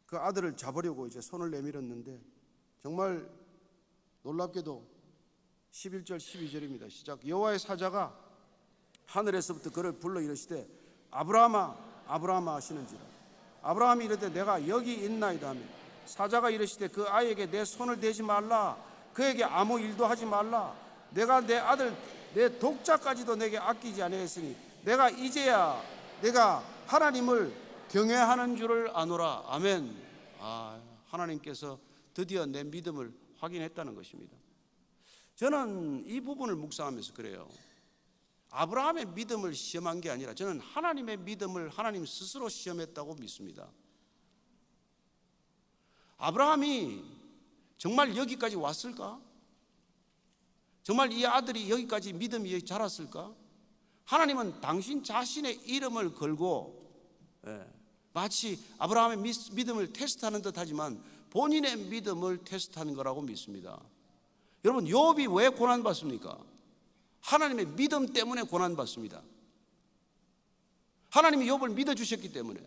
그 아들을 잡으려고 이제 손을 내밀었는데 정말 놀랍게도 11절 12절입니다. 시작. 여호와의 사자가 하늘에서부터 그를 불러 이르시되 아브라함아 아브라함아 하시는지라. 아브라함이 이르되 내가 여기 있나이다 하며 사자가 이르시되 그 아이에게 내 손을 대지 말라. 그에게 아무 일도 하지 말라. 내가 내 아들 내 독자까지도 내게 아끼지 아니하였으니 내가 이제야 내가 하나님을 경외하는 줄을 아노라. 아멘. 하나님께서 드디어 내 믿음을 확인했다는 것입니다. 저는 이 부분을 묵상하면서 그래요. 아브라함의 믿음을 시험한 게 아니라 저는 하나님의 믿음을 하나님 스스로 시험했다고 믿습니다. 아브라함이 정말 여기까지 왔을까? 정말 이 아들이 여기까지 믿음이 자랐을까? 하나님은 당신 자신의 이름을 걸고 마치 아브라함의 믿음을 테스트하는 듯 하지만 본인의 믿음을 테스트하는 거라고 믿습니다. 여러분, 욥이 왜 고난받습니까? 하나님의 믿음 때문에 고난받습니다. 하나님이 욥을 믿어주셨기 때문에.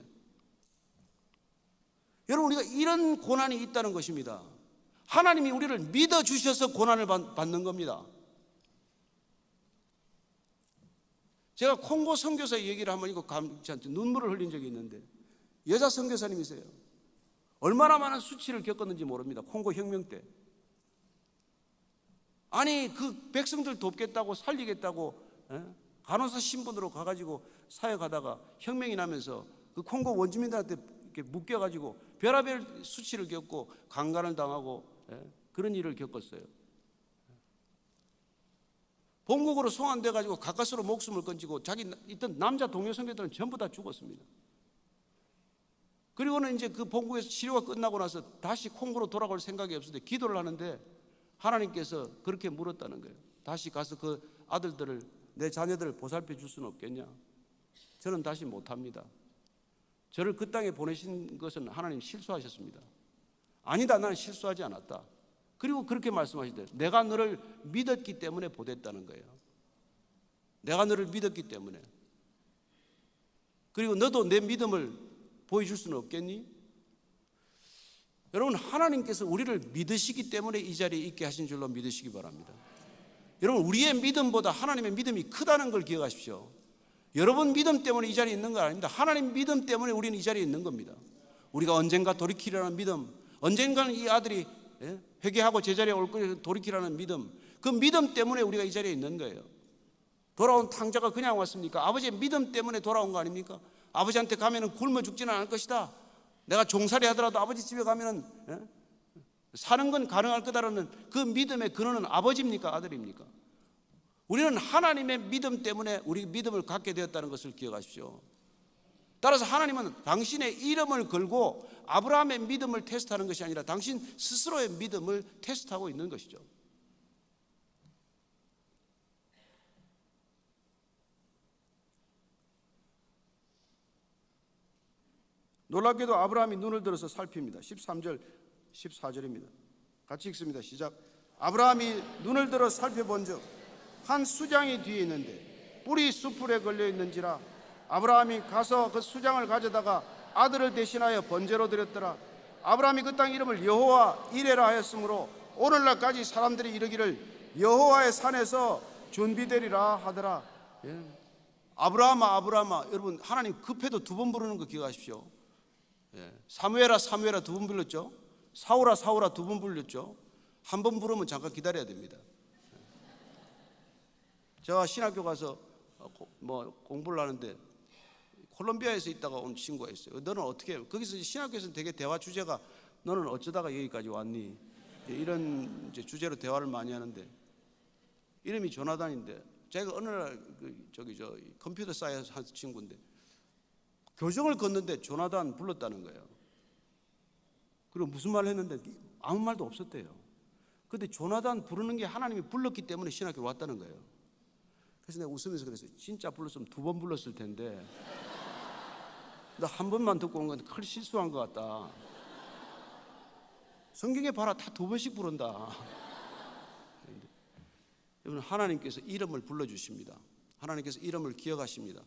여러분, 우리가 이런 고난이 있다는 것입니다. 하나님이 우리를 믿어주셔서 고난을 받는 겁니다. 제가 콩고 선교사 얘기를 한번 이거 눈물을 흘린 적이 있는데, 여자 선교사님이세요. 얼마나 많은 수치를 겪었는지 모릅니다. 콩고 혁명 때. 아니, 그 백성들 돕겠다고 살리겠다고 간호사 신분으로 가가지고 사역하다가 혁명이 나면서 그 콩고 원주민들한테 이렇게 묶여가지고 별의별 수치를 겪고 강간을 당하고 그런 일을 겪었어요. 본국으로 송환돼가지고 가까스로 목숨을 건지고 자기 있던 남자 동료 선교들은 전부 다 죽었습니다. 그리고는 이제 그 본국에서 치료가 끝나고 나서 다시 콩고로 돌아갈 생각이 없을 때 기도를 하는데 하나님께서 그렇게 물었다는 거예요. 다시 가서 그 아들들을, 내 자녀들을 보살펴 줄 수는 없겠냐? 저는 다시 못합니다. 저를 그 땅에 보내신 것은 하나님 실수하셨습니다. 아니다, 나는 실수하지 않았다. 그리고 그렇게 말씀하시더래요. 내가 너를 믿었기 때문에 보냈다는 거예요. 내가 너를 믿었기 때문에. 그리고 너도 내 믿음을 보여줄 수는 없겠니? 여러분, 하나님께서 우리를 믿으시기 때문에 이 자리에 있게 하신 줄로 믿으시기 바랍니다. 여러분, 우리의 믿음보다 하나님의 믿음이 크다는 걸 기억하십시오. 여러분 믿음 때문에 이 자리에 있는 거 아닙니다. 하나님 믿음 때문에 우리는 이 자리에 있는 겁니다. 우리가 언젠가 돌이키라는 믿음, 언젠가는 이 아들이 회개하고 제자리에 올 거를 돌이키라는 믿음, 그 믿음 때문에 우리가 이 자리에 있는 거예요. 돌아온 탕자가 그냥 왔습니까? 아버지의 믿음 때문에 돌아온 거 아닙니까? 아버지한테 가면은 굶어 죽지는 않을 것이다. 내가 종살이 하더라도 아버지 집에 가면은 사는 건 가능할 거다라는 그 믿음의 근원은 아버지입니까? 아들입니까? 우리는 하나님의 믿음 때문에 우리 믿음을 갖게 되었다는 것을 기억하십시오. 따라서 하나님은 당신의 이름을 걸고 아브라함의 믿음을 테스트하는 것이 아니라 당신 스스로의 믿음을 테스트하고 있는 것이죠. 놀랍게도 아브라함이 눈을 들어서 살핍니다. 13절 14절입니다. 같이 읽습니다. 시작. 아브라함이 눈을 들어 살펴본즉 한 수장이 뒤에 있는데 뿔이 수풀에 걸려 있는지라 아브라함이 가서 그 수장을 가져다가 아들을 대신하여 번제로 드렸더라. 아브라함이 그 땅 이름을 여호와 이레라 하였으므로 오늘날까지 사람들이 이르기를 여호와의 산에서 준비되리라 하더라. 아브라함아 아브라함아. 여러분, 하나님 급해도 두 번 부르는 거 기억하십시오. 사무엘아 사무엘아 두 번 불렀죠. 사울아 사울아 두 번 불렀죠. 한 번 부르면 잠깐 기다려야 됩니다. 제가 신학교 가서 공부를 하는데 콜롬비아에서 있다가 온 친구가 있어요. 너는 어떻게 해? 거기서 신학교에서는 되게 대화 주제가 너는 어쩌다가 여기까지 왔니? 이런 이제 주제로 대화를 많이 하는데 이름이 조나단인데 제가 어느 날 컴퓨터 사이언스 한 친구인데 교정을 걷는데 조나단 불렀다는 거예요. 그리고 무슨 말을 했는데 아무 말도 없었대요. 근데 조나단 부르는 게 하나님이 불렀기 때문에 신학교에 왔다는 거예요. 그래서 내가 웃으면서 그랬어요. 진짜 불렀으면 두 번 불렀을 텐데 나 한 번만 듣고 온 건 큰 실수한 것 같다. 성경에 봐라, 다 두 번씩 부른다. 여러분, 하나님께서 이름을 불러주십니다. 하나님께서 이름을 기억하십니다.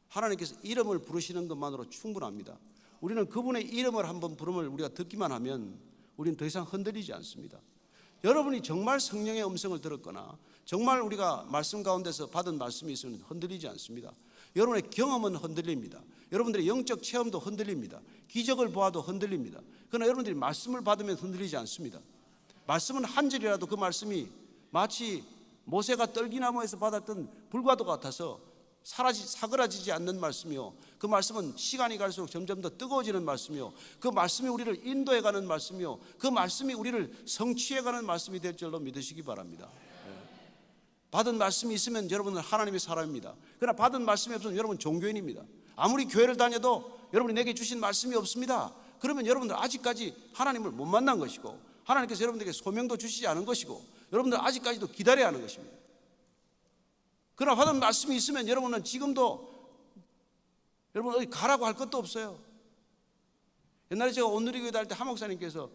하나님께서 이름을 부르시는 것만으로 충분합니다. 우리는 그분의 이름을 한번 부름을 우리가 듣기만 하면 우리는 더 이상 흔들리지 않습니다. 여러분이 정말 성령의 음성을 들었거나 정말 우리가 말씀 가운데서 받은 말씀이 있으면 흔들리지 않습니다. 여러분의 경험은 흔들립니다. 여러분들의 영적 체험도 흔들립니다. 기적을 보아도 흔들립니다. 그러나 여러분들이 말씀을 받으면 흔들리지 않습니다. 말씀은 한 절이라도 그 말씀이 마치 모세가 떨기나무에서 받았던 불과도 같아서 사그라지지 않는 말씀이요, 그 말씀은 시간이 갈수록 점점 더 뜨거워지는 말씀이요, 그 말씀이 우리를 인도해가는 말씀이요, 그 말씀이 우리를 성취해가는 말씀이 될 줄로 믿으시기 바랍니다. 받은 말씀이 있으면 여러분은 하나님의 사람입니다. 그러나 받은 말씀이 없으면 여러분 종교인입니다. 아무리 교회를 다녀도 여러분이 내게 주신 말씀이 없습니다. 그러면 여러분들 아직까지 하나님을 못 만난 것이고, 하나님께서 여러분들에게 소명도 주시지 않은 것이고, 여러분들 아직까지도 기다려야 하는 것입니다. 그러나 받은 말씀이 있으면 여러분은 지금도 여러분 어디 가라고 할 것도 없어요. 옛날에 제가 온누리교회 다닐 때 한 목사님께서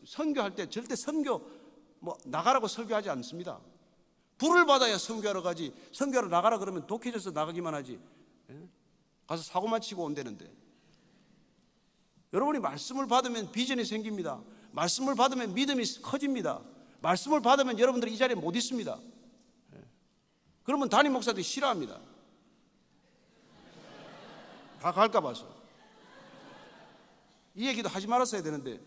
선교할 때 절대 선교 나가라고 설교하지 않습니다. 불을 받아야 선교하러 가지, 선교하러 나가라 그러면 독해져서 나가기만 하지, 가서 사고만 치고 온다는데. 여러분이 말씀을 받으면 비전이 생깁니다. 말씀을 받으면 믿음이 커집니다. 말씀을 받으면 여러분들이 이 자리에 못 있습니다. 그러면 담임 목사들이 싫어합니다. 다 갈까 봐서. 이 얘기도 하지 말았어야 되는데.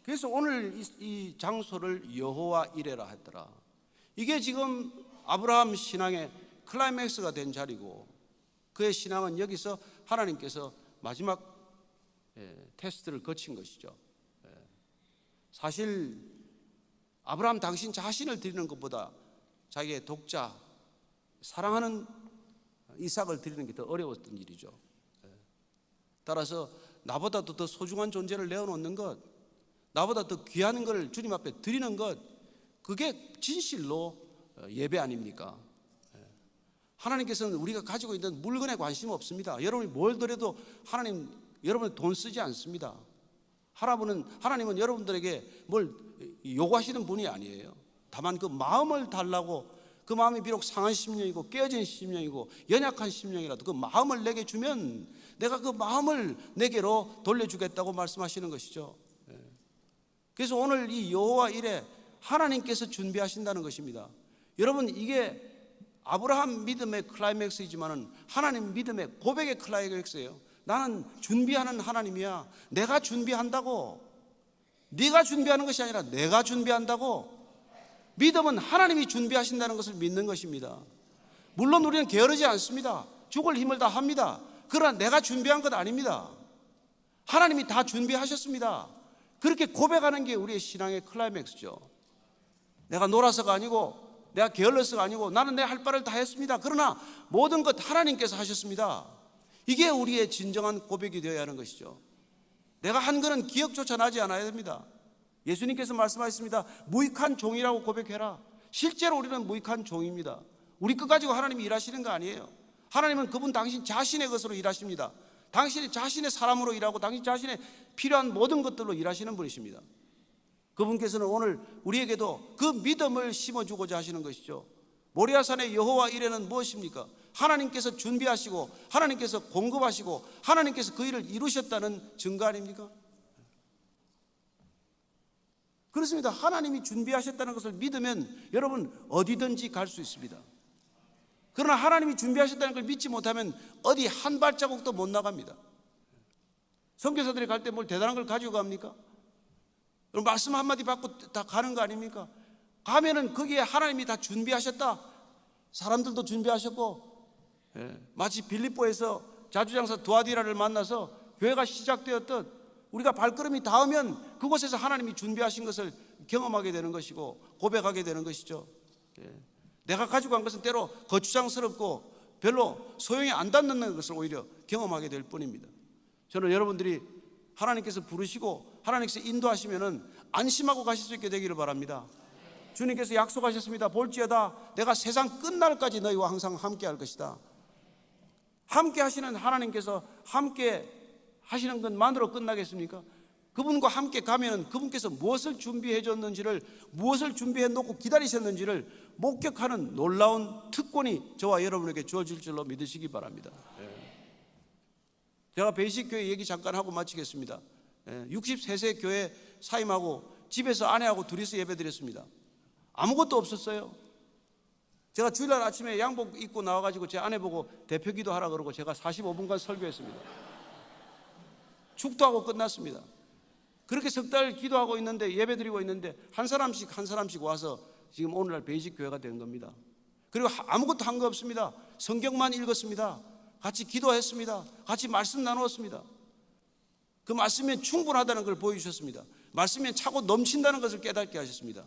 그래서 오늘 이 장소를 여호와 이레라 했더라. 이게 지금 아브라함 신앙의 클라이맥스가 된 자리고, 그의 신앙은 여기서 하나님께서 마지막 테스트를 거친 것이죠. 사실 아브라함 당신 자신을 드리는 것보다 자기의 독자, 사랑하는 이삭을 드리는 게 더 어려웠던 일이죠. 따라서 나보다도 더 소중한 존재를 내어놓는 것, 나보다 더 귀한 걸 주님 앞에 드리는 것, 그게 진실로 예배 아닙니까? 하나님께서는 우리가 가지고 있는 물건에 관심 없습니다. 여러분이 뭘 드려도 하나님 여러분 돈 쓰지 않습니다. 하나님은 여러분들에게 뭘 요구하시는 분이 아니에요. 다만 그 마음을 달라고, 그 마음이 비록 상한 심령이고 깨어진 심령이고 연약한 심령이라도 그 마음을 내게 주면 내가 그 마음을 내게로 돌려주겠다고 말씀하시는 것이죠. 그래서 오늘 이 여호와 이레, 하나님께서 준비하신다는 것입니다. 여러분, 이게 아브라함 믿음의 클라이맥스이지만은 하나님 믿음의 고백의 클라이맥스예요. 나는 준비하는 하나님이야. 내가 준비한다고. 네가 준비하는 것이 아니라 내가 준비한다고. 믿음은 하나님이 준비하신다는 것을 믿는 것입니다. 물론 우리는 게으르지 않습니다. 죽을 힘을 다 합니다. 그러나 내가 준비한 것 아닙니다. 하나님이 다 준비하셨습니다. 그렇게 고백하는 게 우리의 신앙의 클라이맥스죠. 내가 놀아서가 아니고, 내가 게을러서가 아니고, 나는 내 할 바를 다 했습니다. 그러나 모든 것 하나님께서 하셨습니다. 이게 우리의 진정한 고백이 되어야 하는 것이죠. 내가 한 거는 기억조차 나지 않아야 됩니다. 예수님께서 말씀하셨습니다. 무익한 종이라고 고백해라. 실제로 우리는 무익한 종입니다. 우리 것 가지고 하나님이 일하시는 거 아니에요. 하나님은 그분 당신 자신의 것으로 일하십니다. 당신이 자신의 사람으로 일하고 당신 자신의 필요한 모든 것들로 일하시는 분이십니다. 그분께서는 오늘 우리에게도 그 믿음을 심어주고자 하시는 것이죠. 모리아산의 여호와 이레는 무엇입니까? 하나님께서 준비하시고 하나님께서 공급하시고 하나님께서 그 일을 이루셨다는 증거 아닙니까? 그렇습니다. 하나님이 준비하셨다는 것을 믿으면 여러분 어디든지 갈 수 있습니다. 그러나 하나님이 준비하셨다는 걸 믿지 못하면 어디 한 발자국도 못 나갑니다. 선교사들이 갈 때 뭘 대단한 걸 가지고 갑니까? 말씀 한마디 받고 다 가는 거 아닙니까? 가면은 거기에 하나님이 다 준비하셨다. 사람들도 준비하셨고, 마치 빌립보에서 자주장사 두아디라를 만나서 교회가 시작되었듯 우리가 발걸음이 닿으면 그곳에서 하나님이 준비하신 것을 경험하게 되는 것이고 고백하게 되는 것이죠. 내가 가지고 간 것은 때로 거추장스럽고 별로 소용이 안 닿는 것을 오히려 경험하게 될 뿐입니다. 저는 여러분들이 하나님께서 부르시고 하나님께서 인도하시면은 안심하고 가실 수 있게 되기를 바랍니다. 주님께서 약속하셨습니다. 볼지어다 내가 세상 끝날까지 너희와 항상 함께 할 것이다. 함께 하시는 하나님께서 함께 하시는 것만으로 끝나겠습니까? 그분과 함께 가면 그분께서 무엇을 준비해 줬는지를, 무엇을 준비해 놓고 기다리셨는지를 목격하는 놀라운 특권이 저와 여러분에게 주어질 줄로 믿으시기 바랍니다. 제가 베이식교회 얘기 잠깐 하고 마치겠습니다. 63세 교회 사임하고 집에서 아내하고 둘이서 예배 드렸습니다. 아무것도 없었어요. 제가 주일날 아침에 양복 입고 나와가지고 제 아내 보고 대표 기도하라 그러고 제가 45분간 설교했습니다. 축도하고 끝났습니다. 그렇게 석 달 기도하고 있는데, 예배 드리고 있는데 한 사람씩 와서 지금 오늘날 베이직 교회가 된 겁니다. 그리고 아무것도 한 거 없습니다. 성경만 읽었습니다. 같이 기도했습니다. 같이 말씀 나누었습니다. 그 말씀이면 충분하다는 걸 보여주셨습니다. 말씀이면 차고 넘친다는 것을 깨닫게 하셨습니다.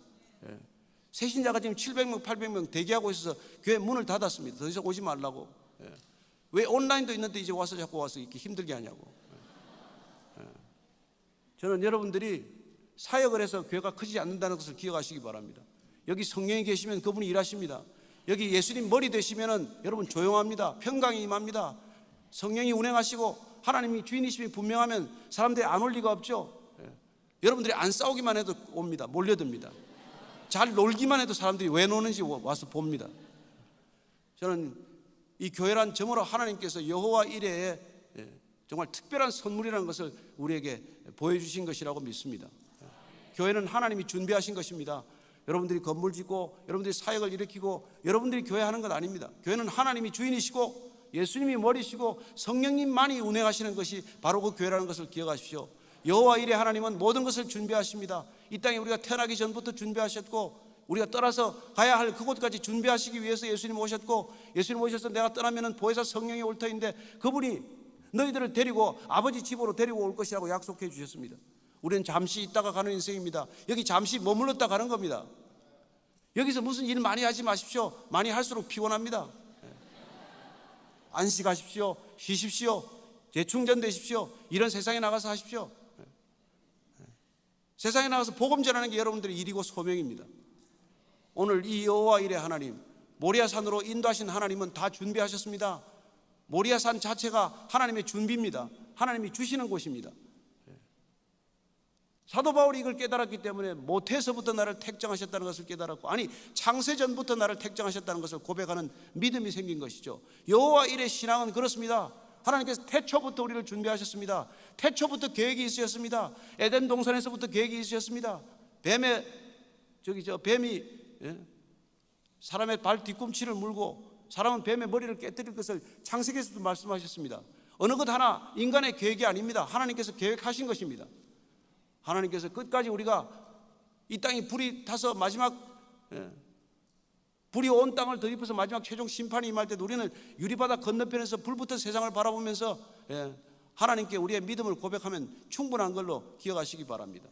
새신자가 지금 700명, 800명 대기하고 있어서 교회 문을 닫았습니다. 더 이상 오지 말라고. 왜 온라인도 있는데 이제 와서 자꾸 와서 이렇게 힘들게 하냐고. 저는 여러분들이 사역을 해서 교회가 커지지 않는다는 것을 기억하시기 바랍니다. 여기 성령이 계시면 그분이 일하십니다. 여기 예수님 머리 되시면은 여러분 조용합니다. 평강이 임합니다. 성령이 운행하시고 하나님이 주인이심이 분명하면 사람들이 안 올 리가 없죠. 여러분들이 안 싸우기만 해도 옵니다. 몰려듭니다. 잘 놀기만 해도 사람들이 왜 노는지 와서 봅니다. 저는 이 교회란 점으로 하나님께서 여호와 이레에 정말 특별한 선물이라는 것을 우리에게 보여주신 것이라고 믿습니다. 교회는 하나님이 준비하신 것입니다. 여러분들이 건물 짓고 여러분들이 사역을 일으키고 여러분들이 교회 하는 것 아닙니다. 교회는 하나님이 주인이시고 예수님이 머리시고 성령님만이 운행하시는 것이 바로 그 교회라는 것을 기억하십시오. 여호와 이레 하나님은 모든 것을 준비하십니다. 이 땅에 우리가 태어나기 전부터 준비하셨고 우리가 떠나서 가야 할 그곳까지 준비하시기 위해서 예수님 오셨고 예수님 오셔서 내가 떠나면 보혜사 성령이 올 터인데 그분이 너희들을 데리고 아버지 집으로 데리고 올 것이라고 약속해 주셨습니다. 우리는 잠시 있다가 가는 인생입니다. 여기 잠시 머물렀다 가는 겁니다. 여기서 무슨 일 많이 하지 마십시오. 많이 할수록 피곤합니다. 안식하십시오. 쉬십시오. 재충전되십시오. 이런 세상에 나가서 하십시오. 세상에 나가서 복음 전하는 게 여러분들의 일이고 소명입니다. 오늘 이 여호와 이레 하나님, 모리아산으로 인도하신 하나님은 다 준비하셨습니다. 모리아산 자체가 하나님의 준비입니다. 하나님이 주시는 곳입니다. 사도 바울이 이걸 깨달았기 때문에 모태에서부터 나를 택정하셨다는 것을 깨달았고, 아니 창세전부터 나를 택정하셨다는 것을 고백하는 믿음이 생긴 것이죠. 여호와 이레 신앙은 그렇습니다. 하나님께서 태초부터 우리를 준비하셨습니다. 태초부터 계획이 있으셨습니다. 에덴 동산에서부터 계획이 있으셨습니다. 뱀이 사람의 발 뒤꿈치를 물고 사람은 뱀의 머리를 깨뜨릴 것을 창세기에서도 말씀하셨습니다. 어느 것 하나 인간의 계획이 아닙니다. 하나님께서 계획하신 것입니다. 하나님께서 끝까지 우리가 이 땅이 불이 타서 마지막 불이 온 땅을 덧입어서 마지막 최종 심판이 임할 때도 우리는 유리바다 건너편에서 불붙은 세상을 바라보면서 하나님께 우리의 믿음을 고백하면 충분한 걸로 기억하시기 바랍니다.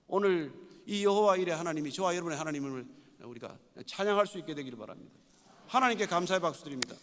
오늘 이 여호와 이레 하나님이 저와 여러분의 하나님을 우리가 찬양할 수 있게 되기를 바랍니다. 하나님께 감사의 박수 드립니다.